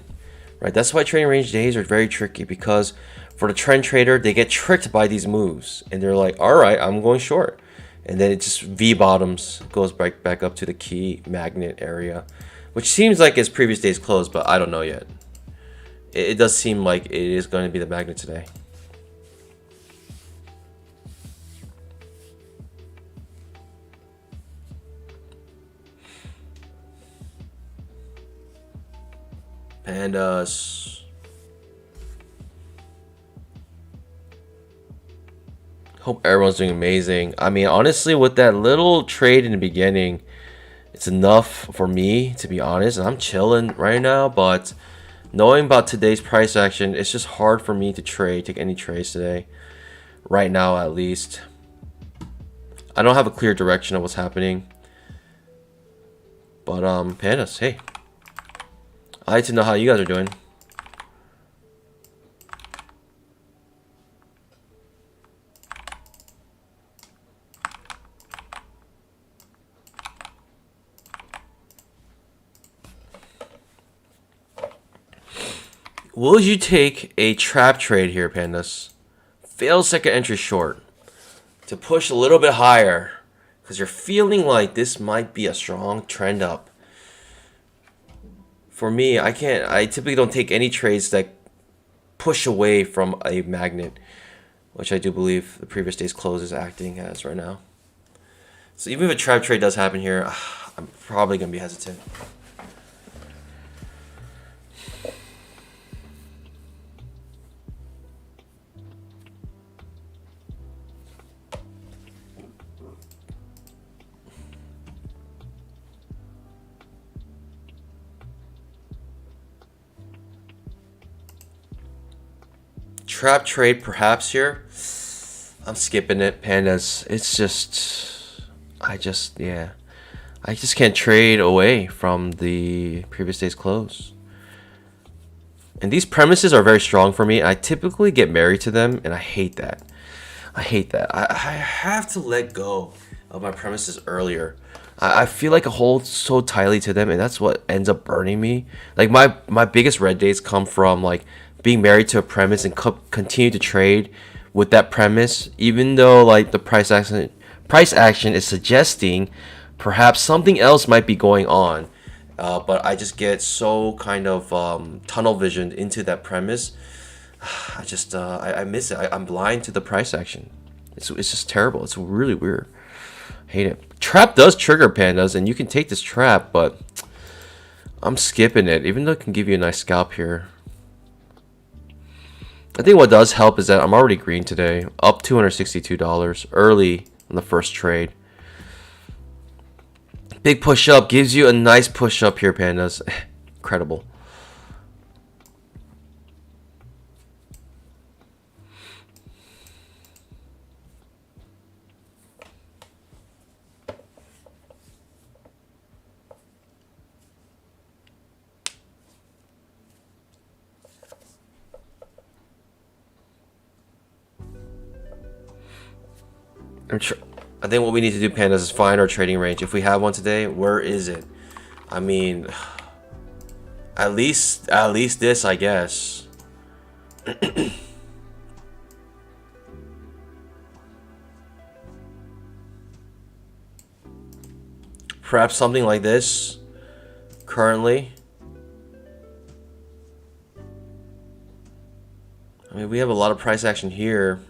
right? That's why trading range days are very tricky, because for the trend trader, they get tricked by these moves, and they're like, all right, I'm going short. And then it just V-bottoms, goes back up to the key magnet area, which seems like it's previous day's close, but I don't know yet. It does seem like it is going to be the magnet today. Pandas. Hope everyone's doing amazing. I mean, honestly, with that little trade in the beginning, it's enough for me, to be honest. And I'm chilling right now, but knowing about today's price action, it's just hard for me to take any trades today. Right now, at least. I don't have a clear direction of what's happening. But, pandas, hey. I like to know how you guys are doing. Will you take a trap trade here, pandas? Fail second entry short to push a little bit higher because you're feeling like this might be a strong trend up. For me, I typically don't take any trades that push away from a magnet, which I do believe the previous day's close is acting as right now. So even if a trap trade does happen here, I'm probably going to be hesitant. Trap trade perhaps here. I'm skipping it, pandas. It's just, I just can't trade away from the previous day's close. And these premises are very strong for me. I typically get married to them, and I hate that. I have to let go of my premises earlier. I feel like I hold so tightly to them, and that's what ends up burning me. Like my biggest red days come from like being married to a premise and continue to trade with that premise, even though like the price action is suggesting perhaps something else might be going on. But I just get so kind of tunnel visioned into that premise. I miss it. I'm blind to the price action. It's just terrible. It's really weird. Hate it. Trap does trigger, pandas, and you can take this trap, but I'm skipping it, even though it can give you a nice scalp here. I think what does help is that I'm already green today, up $262 early on the first trade. Big push up gives you a nice push up here, pandas. Incredible. I think what we need to do, pandas, is find our trading range. If we have one today, where is it? I mean, at least this, I guess. Perhaps something like this currently. I mean, we have a lot of price action here.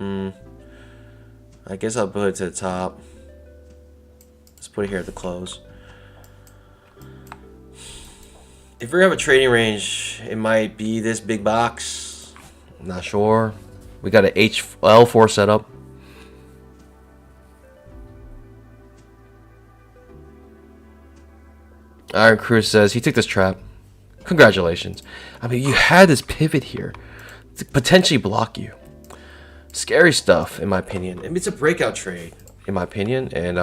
I guess I'll put it to the top. Let's put it here at the close. If we have a trading range, it might be this big box. I'm not sure. We got an HL4 set up. Iron Cruz says he took this trap. Congratulations. I mean, you had this pivot here to potentially block you. Scary stuff, in my opinion. I mean, it's a breakout trade, in my opinion, and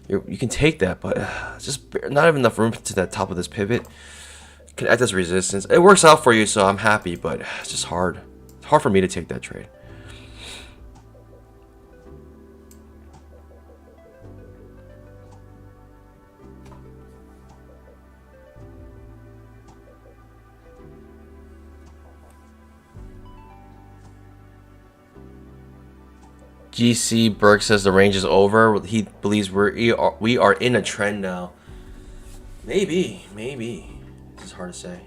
you can take that, but just not even enough room to that top of this pivot. Can act as resistance. It works out for you, so I'm happy, but it's just hard. It's hard for me to take that trade. GC Burke says the range is over. He believes we are in a trend now. Maybe. It's hard to say.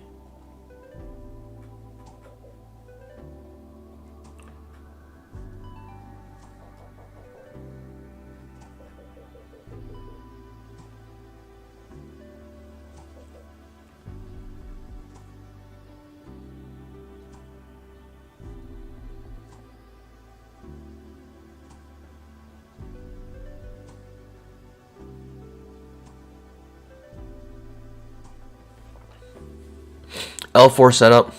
L4 setup.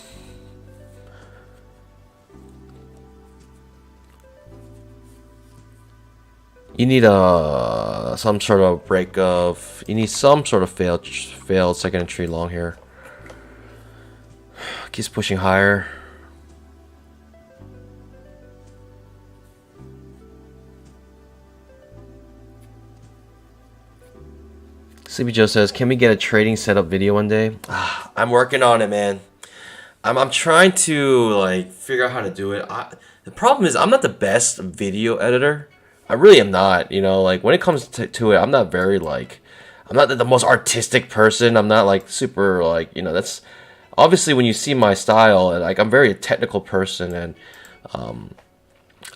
You need some sort of break of. You need some sort of failed second entry long here. Keeps pushing higher. Sleepy Joe says, "Can we get a trading setup video one day?" I'm working on it, man. I'm trying to like figure out how to do it. The problem is I'm not the best video editor. I really am not. You know, like when it comes to it, I'm not very like, I'm not the most artistic person. I'm not like super like, you know, that's obviously when you see my style, and like I'm very a technical person, and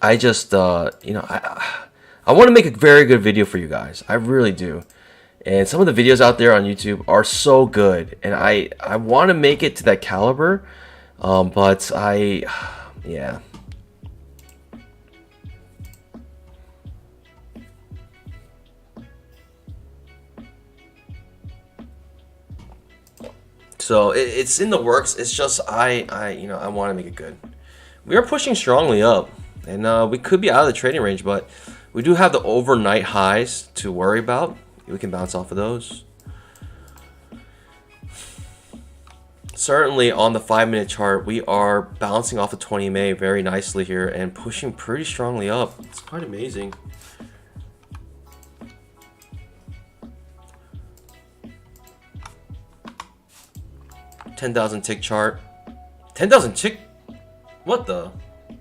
I just you know, I want to make a very good video for you guys. I really do. And some of the videos out there on YouTube are so good, and I want to make it to that caliber, but yeah. So it's in the works. It's just you know, I want to make it good. We are pushing strongly up, and we could be out of the trading range, but we do have the overnight highs to worry about. We can bounce off of those. Certainly on the 5-minute chart, we are bouncing off the 20 MA very nicely here and pushing pretty strongly up. It's quite amazing. $10,000 tick chart. 10,000 tick? What the?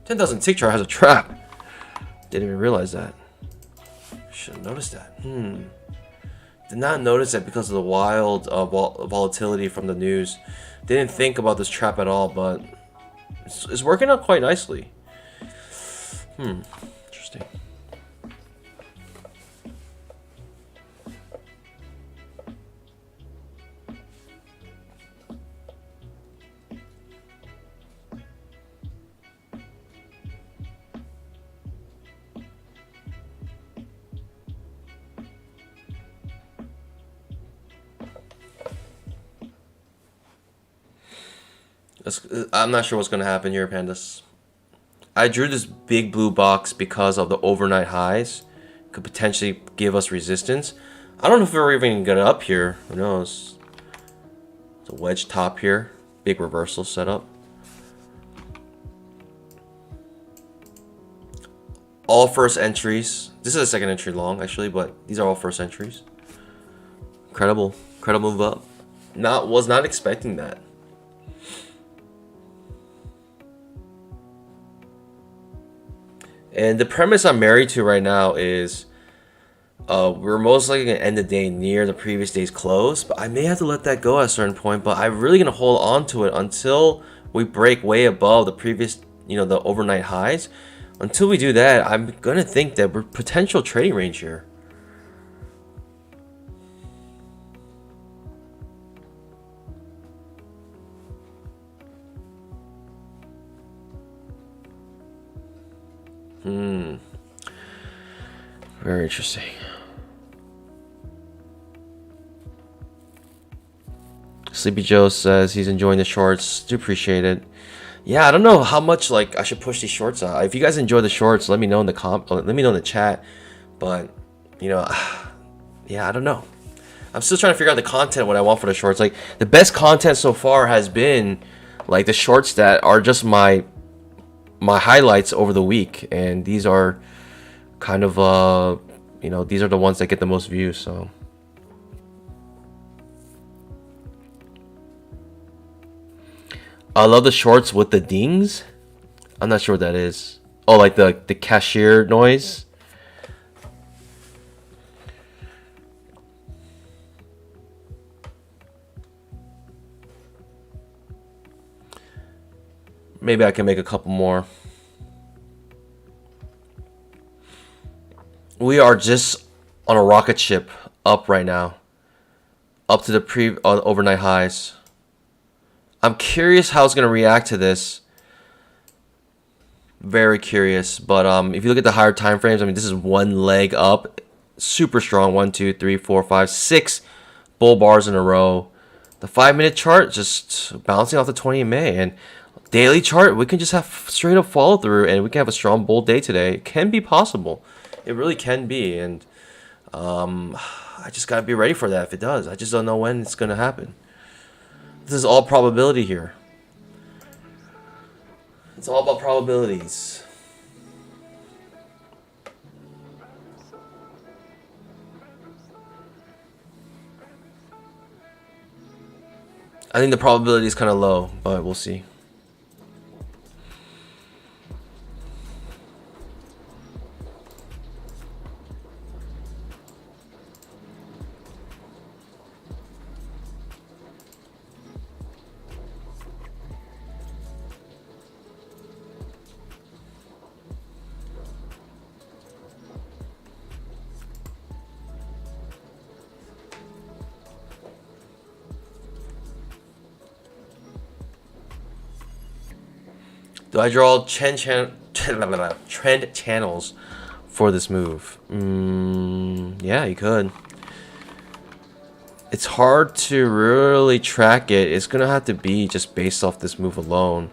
10,000 tick chart has a trap. Didn't even realize that. Should have noticed that. Did not notice it because of the wild volatility from the news. Didn't think about this trap at all, but it's working out quite nicely. Interesting. I'm not sure what's going to happen here, Pandas. I drew this big blue box because of the overnight highs. Could potentially give us resistance. I don't know if we're even going to get up here. Who knows? It's a wedge top here. Big reversal setup. All first entries. This is a second entry long, actually, but these are all first entries. Incredible. Incredible move up. Was not expecting that. And the premise I'm married to right now is we're most likely going to end the day near the previous day's close. But I may have to let that go at a certain point. But I'm really going to hold on to it until we break way above the previous, you know, the overnight highs. Until we do that, I'm going to think that we're potential trading range here. Very interesting. Sleepy Joe says he's enjoying the shorts. Do appreciate it. Yeah, I don't know how much like I should push these shorts out. If you guys enjoy the shorts, let me know in the let me know in the chat. But you know, yeah, I don't know. I'm still trying to figure out the content what I want for the shorts. Like the best content so far has been like the shorts that are just my highlights over the week, and these are kind of you know, these are the ones that get the most views. So I love the shorts with the dings. I'm not sure what that is. Oh, like the cashier noise. Maybe I can make a couple more. We are just on a rocket ship up right now. Up to the overnight highs. I'm curious how it's going to react to this. Very curious. But if you look at the higher time frames, I mean, this is one leg up. Super strong. 1, 2, 3, 4, 5, 6 bull bars in a row. The 5-minute chart just bouncing off the 20 EMA, and daily chart we can just have straight up follow through, and we can have a strong bull day today. It can be possible. It really can be, and I just gotta be ready for that if it does. I just don't know when it's gonna happen. This is all probability here. It's all about probabilities. I think the probability is kind of low, but we'll see. Do I draw trend channels for this move? Yeah, you could. It's hard to really track it. It's gonna have to be just based off this move alone.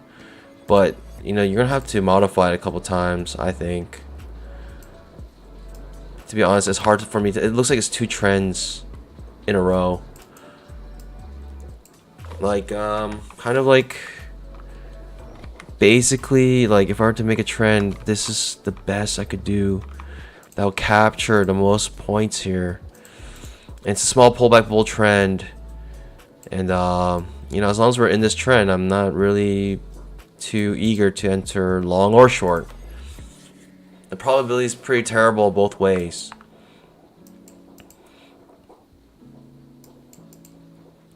But, you know, you're gonna have to modify it a couple times, I think. To be honest, it's hard for me to... It looks like it's 2 trends in a row. Like, kind of like... Basically, like, if I were to make a trend, this is the best I could do. That'll capture the most points here. And it's a small pullback bull trend. And, you know, as long as we're in this trend, I'm not really too eager to enter long or short. The probability is pretty terrible both ways.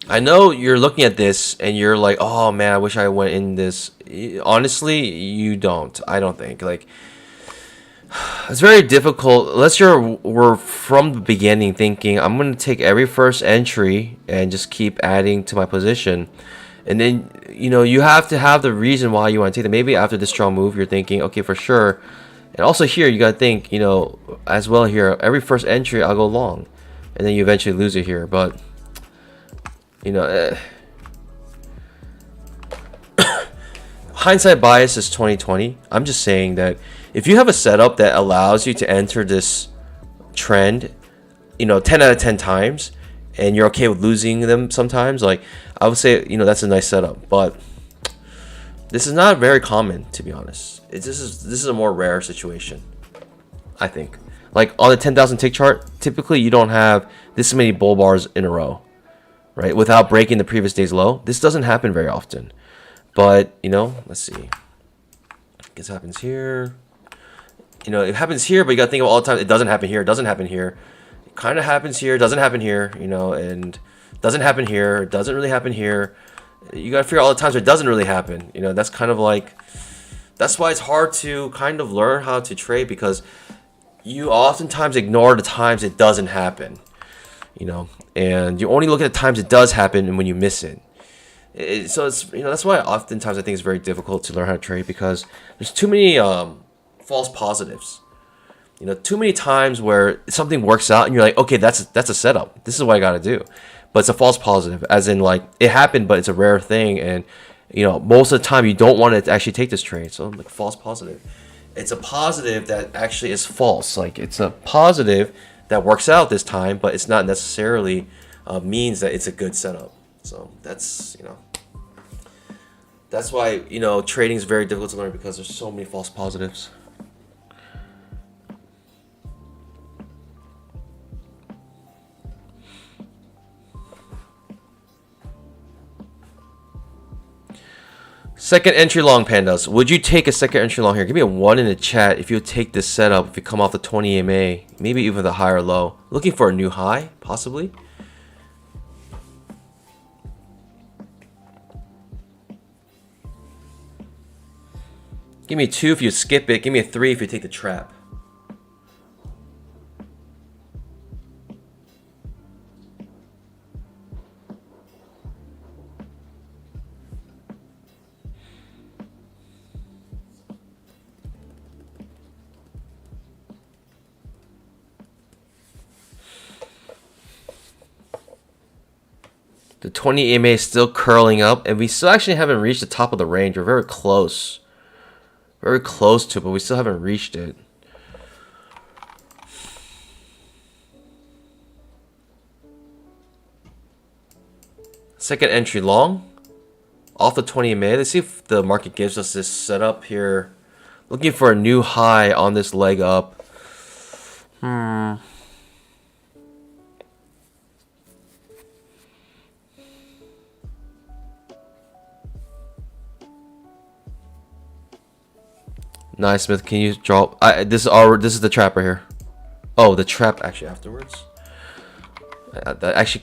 I know you're looking at this and you're like, oh man, I wish I went in this. Honestly, you don't. I don't think. Like, it's very difficult unless we're from the beginning thinking I'm going to take every first entry and just keep adding to my position. And then, you know, you have to have the reason why you want to take it. Maybe after this strong move, you're thinking, okay, for sure. And also here, you got to think, you know, as well here, every first entry, I'll go long. And then you eventually lose it here. But, you know, hindsight bias is 2020. I'm just saying that if you have a setup that allows you to enter this trend, you know, 10 out of 10 times, and you're okay with losing them sometimes, like, I would say, you know, that's a nice setup. But this is not very common, to be honest. This is a more rare situation, I think. Like on the 10,000 tick chart, typically you don't have this many bull bars in a row, right? Without breaking the previous day's low. This doesn't happen very often. But, you know, let's see. This happens here. You know, it happens here, but you got to think of all the time. It doesn't happen here. It doesn't happen here. It kind of happens here. It doesn't happen here, you know, and doesn't happen here. It doesn't really happen here. You got to figure out all the times where it doesn't really happen. You know, that's kind of like, that's why it's hard to kind of learn how to trade, because you oftentimes ignore the times it doesn't happen, you know, and you only look at the times it does happen and when you miss it. So it's, you know, that's why oftentimes I think it's very difficult to learn how to trade, because there's too many false positives. You know, too many times where something works out and you're like, okay, that's a setup. This is what I got to do. But it's a false positive, as in like it happened, but it's a rare thing, and you know, most of the time you don't want to actually take this trade. So like false positive. It's a positive that actually is false. Like it's a positive that works out this time, but it's not necessarily means that it's a good setup. So that's, you know, that's why, you know, trading is very difficult to learn, because there's so many false positives. Second entry long, pandas. Would you take a second entry long here? Give me a 1 in the chat if you would take this setup, if you come off the 20 EMA, maybe even the high or low. Looking for a new high, possibly. Give me a 2 if you skip it. Give me a 3 if you take the trap. The 20 EMA is still curling up, and we still actually haven't reached the top of the range. We're very close. Very close to it, but we still haven't reached it. Second entry long. Off the 20 EMA. Let's see if the market gives us this setup here. Looking for a new high on this leg up. Nice, Smith. Can you draw? This is the trap right here. Oh, the trap actually afterwards. That actually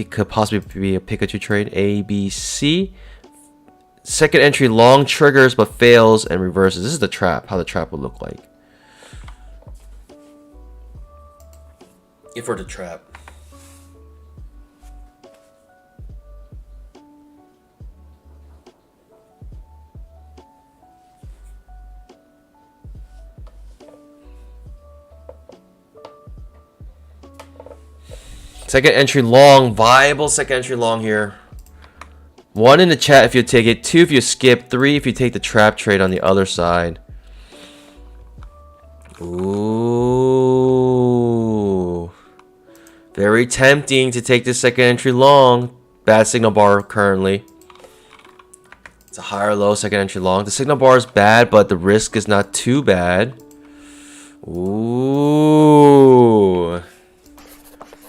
could possibly be a Pikachu trade. A, B, C. Second entry long triggers but fails and reverses. This is the trap. How the trap would look like. If we're the trap. Second entry long, viable second entry long here. 1 in the chat if you take it, 2 if you skip, 3 if you take the trap trade on the other side. Ooh. Very tempting to take this second entry long. Bad signal bar currently. It's a high or low second entry long. The signal bar is bad, but the risk is not too bad. Ooh.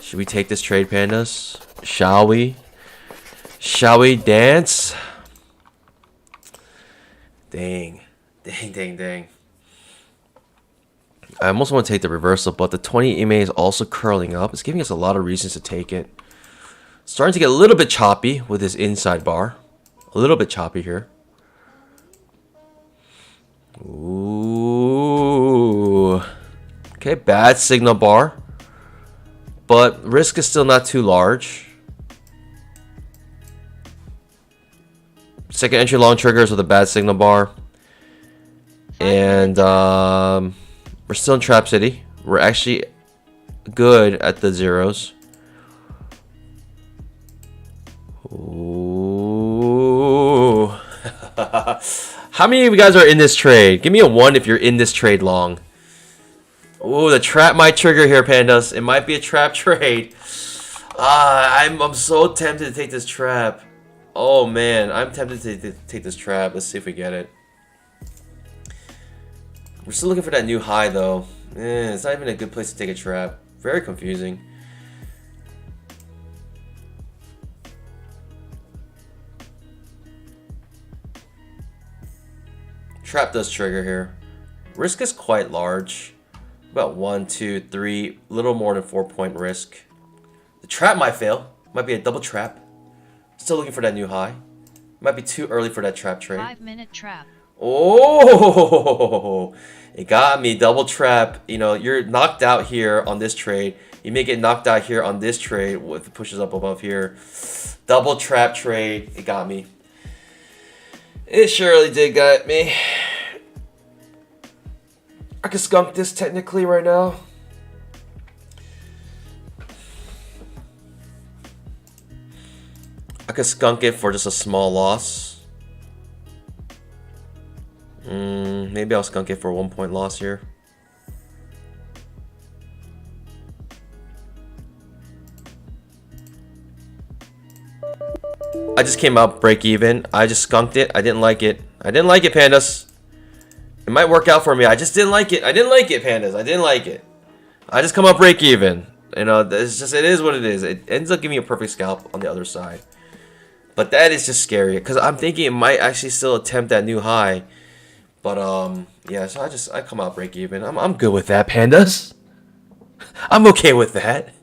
Should we take this trade, pandas? Shall we? Shall we dance? Dang. Dang. I almost want to take the reversal, but the 20 EMA is also curling up. It's giving us a lot of reasons to take it. Starting to get a little bit choppy with this inside bar. A little bit choppy here. Ooh. Okay, bad signal bar. But risk is still not too large. Second entry long triggers with a bad signal bar. And we're still in Trap City. We're actually good at the zeros. Ooh. How many of you guys are in this trade? Give me a 1 if you're in this trade long. Ooh, the trap might trigger here, pandas. It might be a trap trade. I'm so tempted to take this trap. Oh man, I'm tempted to take this trap. Let's see if we get it. We're still looking for that new high though. It's not even a good place to take a trap. Very confusing. Trap does trigger here. Risk is quite large. About 1, 2, 3, little more than 4-point risk. The trap might fail. Might be a double trap. Still looking for that new high. Might be too early for that trap trade. 5-minute trap. Oh, it got me. Double trap. You know, you're knocked out here on this trade. You may get knocked out here on this trade with pushes up above here. Double trap trade. It got me. It surely did get me. I could skunk this technically right now. I could skunk it for just a small loss. Maybe I'll skunk it for a 1-point loss here. I just came out break even. I just skunked it. I didn't like it. I didn't like it, pandas. It might work out for me. I just didn't like it. I didn't like it, pandas. I didn't like it. I just come up break even. You know, it's just, it is what it is. It ends up giving me a perfect scalp on the other side. But that is just scary because I'm thinking it might actually still attempt that new high. But yeah, so I come out break even. I'm good with that, pandas. I'm okay with that.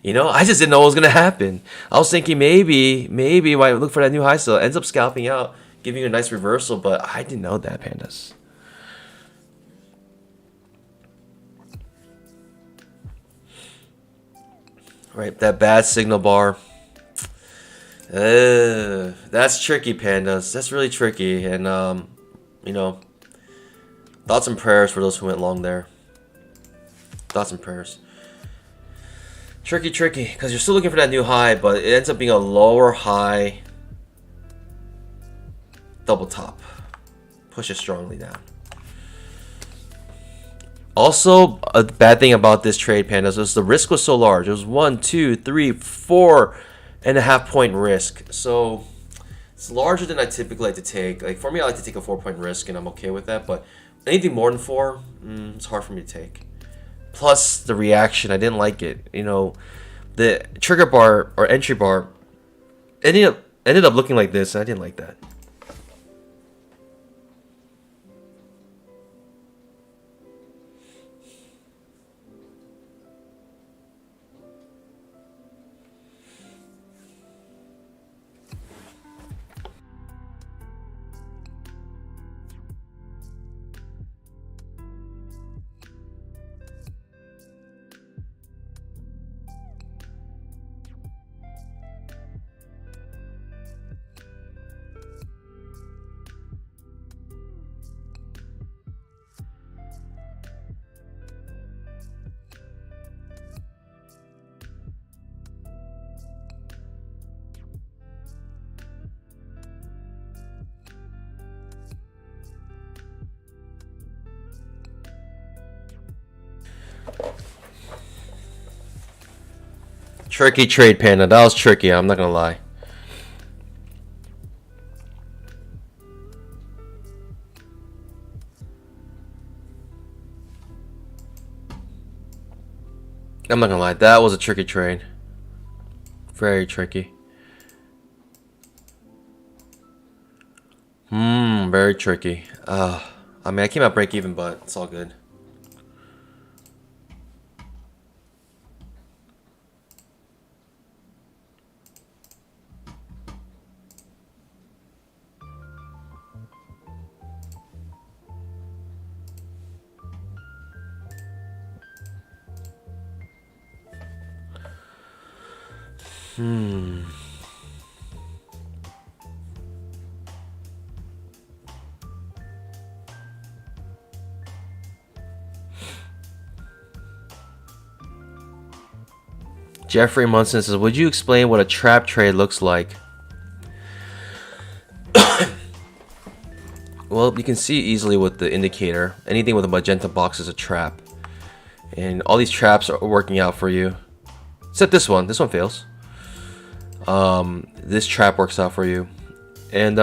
You know, I just didn't know what was gonna happen. I was thinking maybe I look for that new high still. Ends up scalping out, giving you a nice reversal, but I didn't know that, pandas. Right, that bad signal bar. That's tricky, pandas. That's really tricky, and you know, thoughts and prayers for those who went long there. Thoughts and prayers. Tricky, because you're still looking for that new high, but it ends up being a lower high double top. Push it strongly down. Also, a bad thing about this trade, Pandas, is the risk was so large. It was 1, 2, 3, 4.5 point risk. So it's larger than I typically like to take. Like for me, I like to take a 4-point risk, and I'm okay with that. But anything more than 4, it's hard for me to take. Plus the reaction, I didn't like it. You know, the trigger bar or entry bar ended up looking like this, and I didn't like that. Tricky trade, Panda. That was tricky. I'm not gonna lie. I'm not gonna lie. That was a tricky trade. Very tricky. Very tricky. I mean, I came out break even, but it's all good. Jeffrey Munson says, would you explain what a trap trade looks like? Well, you can see easily with the indicator. Anything with a magenta box is a trap. And all these traps are working out for you. Except this one. This one fails. This trap works out for you. And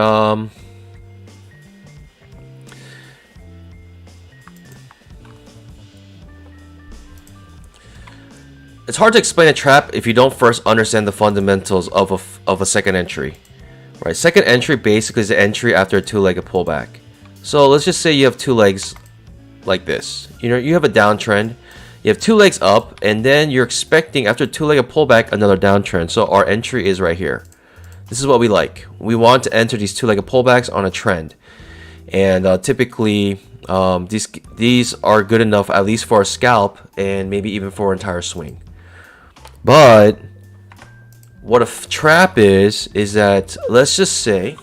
it's hard to explain a trap if you don't first understand the fundamentals of a second entry. Right, second entry basically is the entry after a two-legged pullback. So let's just say you have two legs like this. You know, you have a downtrend. You have two legs up, and then you're expecting after a two-legged pullback another downtrend. So our entry is right here. This is what we like. We want to enter these two-legged pullbacks on a trend, and typically these are good enough at least for a scalp and maybe even for an entire swing. But what a trap is that, let's just say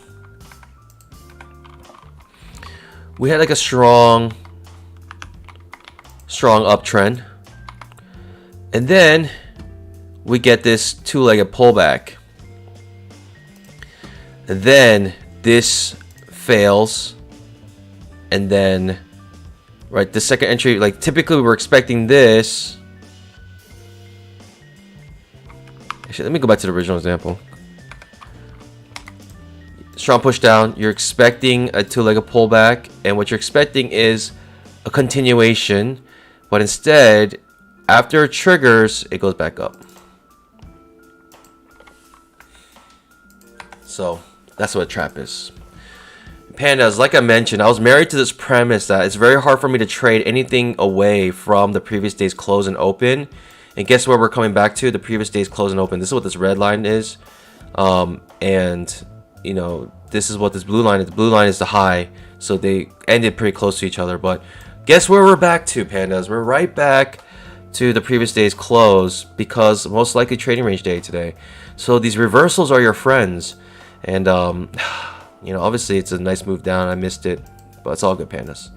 we had like a strong uptrend, and then we get this two-legged pullback, and then this fails, and then right, the second entry, like typically we're expecting this. Actually, let me go back to the original example. Strong push down, you're expecting a two-legged pullback, and what you're expecting is a continuation, but instead after it triggers, it goes back up. So that's what a trap is. Pandas, like I mentioned, I was married to this premise that it's very hard for me to trade anything away from the previous day's close and open. And guess where we're coming back to? The previous day's close and open. This is what this red line is. And, you know, this is what this blue line is. The blue line is the high. So they ended pretty close to each other. But guess where we're back to, Pandas? We're right back to the previous day's close, because most likely trading range day today. So these reversals are your friends. And, you know, obviously it's a nice move down. I missed it. But it's all good, Pandas.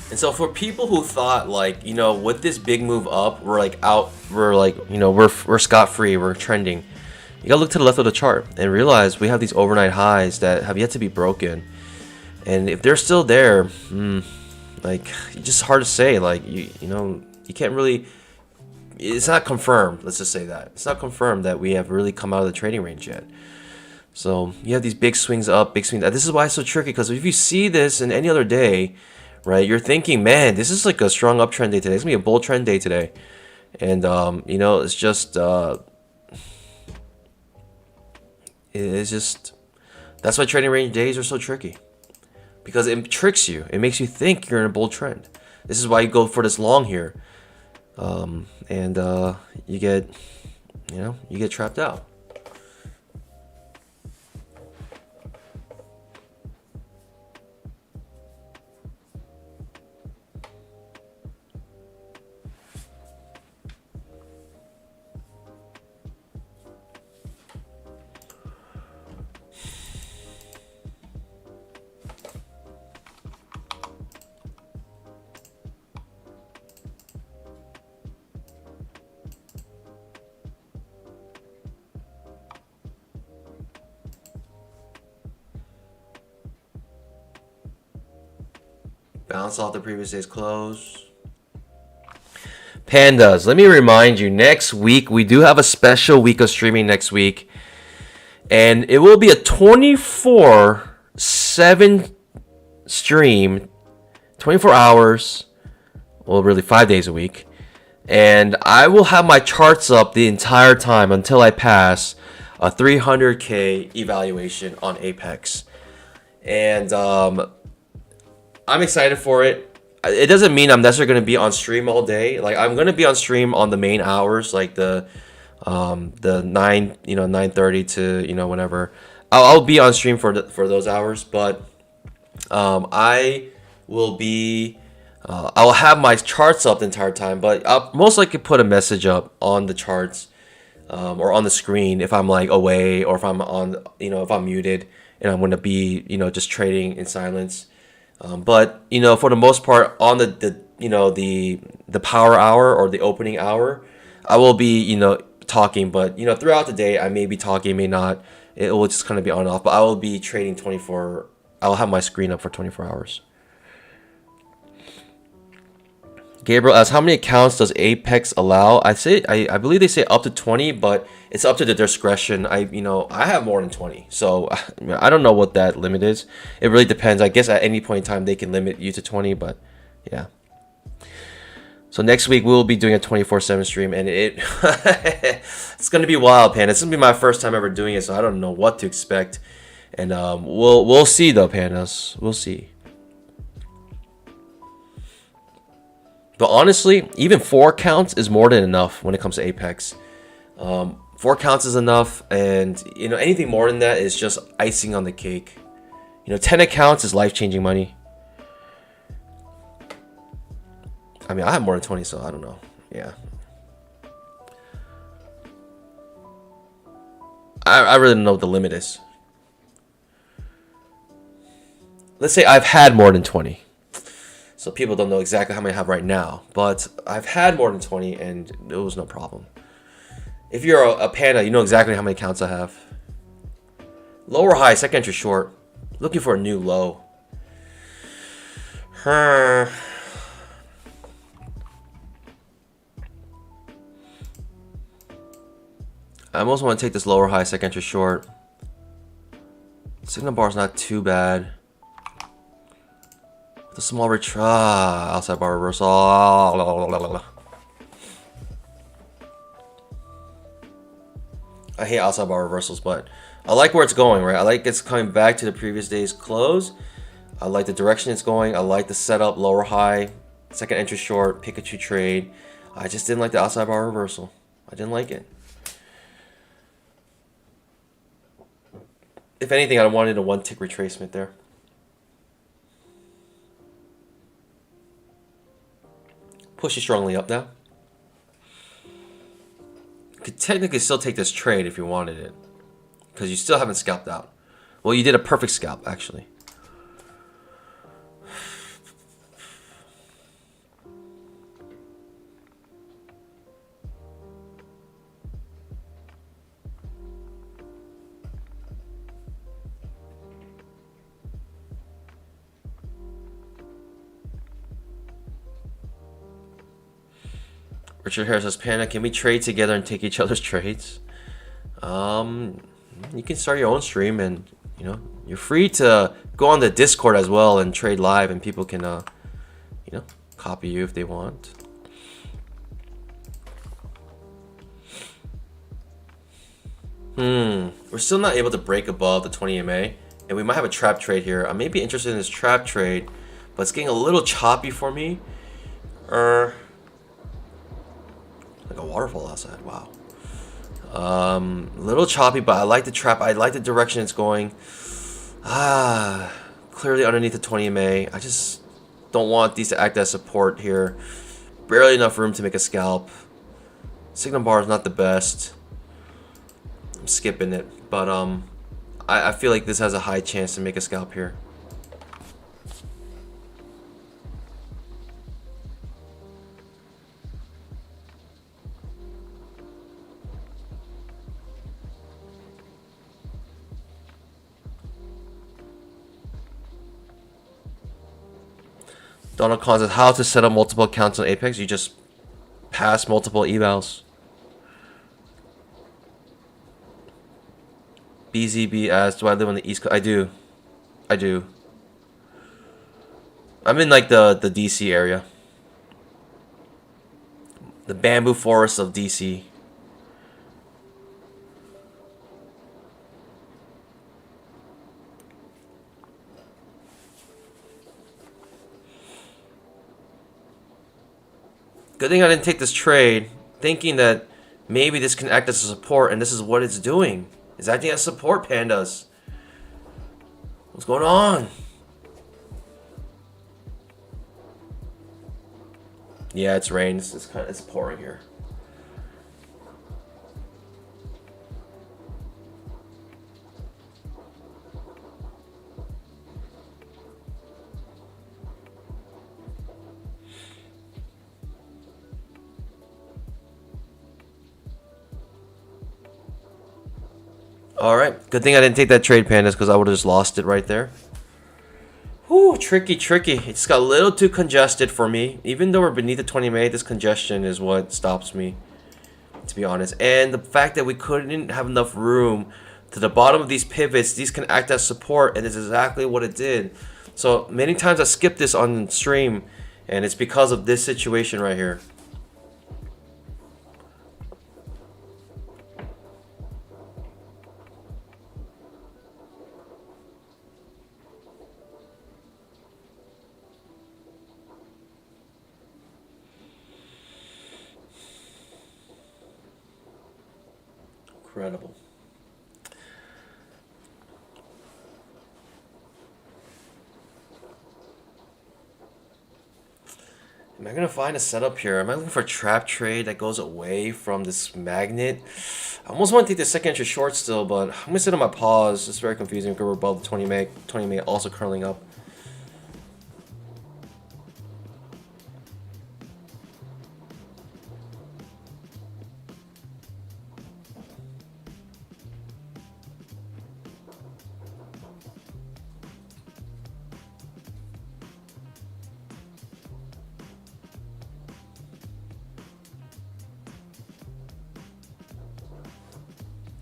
And so for people who thought like, with this big move up, we're like out, we're like, we're scot-free, we're trending. You gotta look to the left of the chart and realize we have these overnight highs that have yet to be broken. And if they're still there, like, it's just hard to say. Like, you can't really, it's not confirmed, let's just say that. It's not confirmed that we have really come out of the trading range yet. So you have these big swings up, big swings. This is why it's so tricky, because if you see this in any other day, right, you're thinking, man, this is like a strong uptrend day today. It's gonna be a bull trend day today. And, it's just, it's just, that's why trading range days are so tricky. Because it tricks you. It makes you think you're in a bull trend. This is why you go for this long here. And you get trapped out. Bounce off the previous day's close. Pandas, let me remind you, next week we do have a special week of streaming next week. And it will be a 24/7 stream, 24 hours, well, really 5 days a week. And I will have my charts up the entire time until I pass a 300K evaluation on Apex. And I'm excited for it. It doesn't mean I'm necessarily going to be on stream all day. Like, I'm going to be on stream on the main hours, like the 9:30 to whenever. I'll be on stream for those hours, but I will be. I'll have my charts up the entire time, but I'll most likely put a message up on the charts or on the screen if I'm like away, or if I'm on, if I'm muted and I'm going to be, just trading in silence. But for the most part, on the power hour or the opening hour, I will be talking. But throughout the day, I may be talking, may not. It will just kind of be on and off. But I will be trading 24. I will have my screen up for 24 hours. Gabriel asks, how many accounts does Apex allow? I believe they say up to 20, but it's up to the discretion. I have more than 20, so I don't know what that limit is. It really depends. I guess at any point in time they can limit you to 20, but yeah. So next week we'll be doing a 24/7 stream, and it's gonna be wild, Panda. It's gonna be my first time ever doing it, so I don't know what to expect. And we'll see though, Pandas. We'll see. But honestly, even 4 counts is more than enough when it comes to Apex. 4 counts is enough, and anything more than that is just icing on the cake. 10 accounts is life-changing money. I mean, I have more than 20, so I don't know. Yeah. I really don't know what the limit is. Let's say I've had more than 20. So people don't know exactly how many I have right now, but I've had more than 20 and it was no problem. If you're a panda, you know exactly how many counts I have. Lower high, second entry short. Looking for a new low. I almost want to take this lower high, second entry short. Signal bar is not too bad. The small retrace, outside bar reversal. I hate outside bar reversals, but I like where it's going, right? I like it's coming back to the previous day's close. I like the direction it's going. I like the setup, lower high, second entry short, Pikachu trade. I just didn't like the outside bar reversal. I didn't like it. If anything, I wanted a 1 tick retracement there. Push it strongly up now. You could technically still take this trade if you wanted it, because you still haven't scalped out. Well, you did a perfect scalp, actually. Richard Harris says, Panda, can we trade together and take each other's trades? You can start your own stream, and you're free to go on the Discord as well and trade live, and people can copy you if they want. We're still not able to break above the 20 MA, and we might have a trap trade here. I may be interested in this trap trade, but it's getting a little choppy for me. Like a waterfall outside. Wow. A little choppy, but I like the trap. I like the direction it's going. Clearly underneath the 20 MA. I just don't want these to act as support here. Barely enough room to make a scalp. Signal bar is not the best. I'm skipping it, but I feel like this has a high chance to make a scalp here. Donald Kahn says, how to set up multiple accounts on Apex? You just pass multiple evals. BZB asks, do I live on the East Coast? I do. I'm in like the DC area. The bamboo forest of DC. Good thing I didn't take this trade, thinking that maybe this can act as a support, and this is what it's doing. It's acting as support, pandas. What's going on? Yeah, it's rain. It's pouring here. Alright, good thing I didn't take that trade, pandas, because I would have just lost it right there. Whew, tricky. It just got a little too congested for me. Even though we're beneath the 20 MA, this congestion is what stops me, to be honest. And the fact that we couldn't have enough room to the bottom of these pivots, these can act as support, and it's exactly what it did. So many times I skipped this on stream, and it's because of this situation right here. Incredible. Am I gonna find a setup here? Am I looking for a trap trade that goes away from this magnet? I almost want to take the second entry short still, but I'm gonna sit on my pause. It's very confusing because we're above the 20 MA also curling up.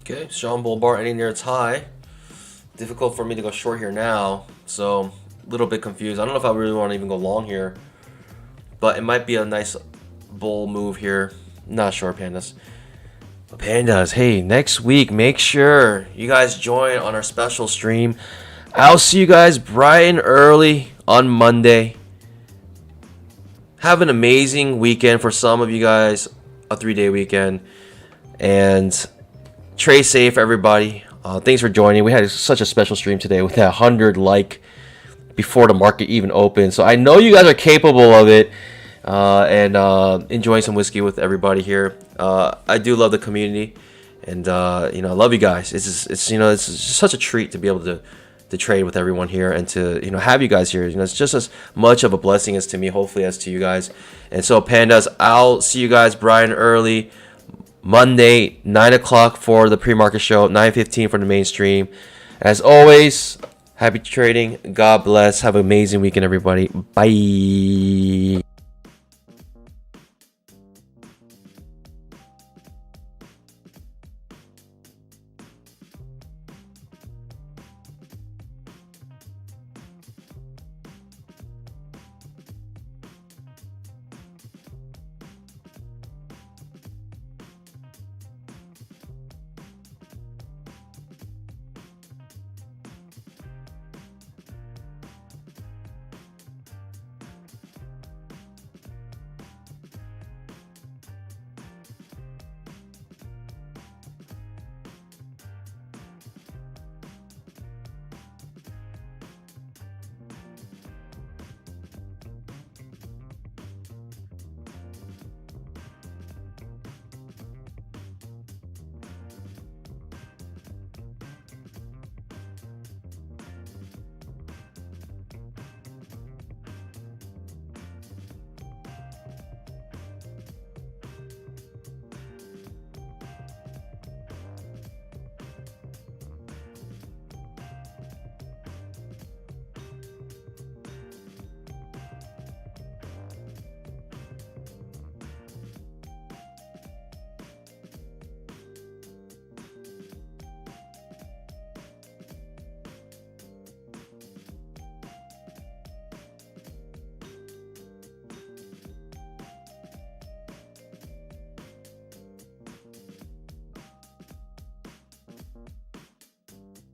Okay, Sean Bull bar ending near its high. Difficult for me to go short here now, so a little bit confused. I don't know if I really want to even go long here, but it might be a nice bull move here. Not sure, pandas. But pandas, hey, next week, make sure you guys join on our special stream. I'll see you guys bright and early on Monday. Have an amazing weekend for some of you guys, a 3-day weekend, and trade safe, everybody. Thanks for joining. We had such a special stream today with that 100 like before the market even opened. So I know you guys are capable of it, and enjoying some whiskey with everybody here. I do love the community, and I love you guys. It's just such a treat to be able to trade with everyone here and to have you guys here. It's just as much of a blessing as to me, hopefully, as to you guys. And so, pandas, I'll see you guys bright and early Monday, 9 o'clock for the pre-market show, 9:15 for the mainstream. As always, happy trading. God bless. Have an amazing weekend, everybody. Bye.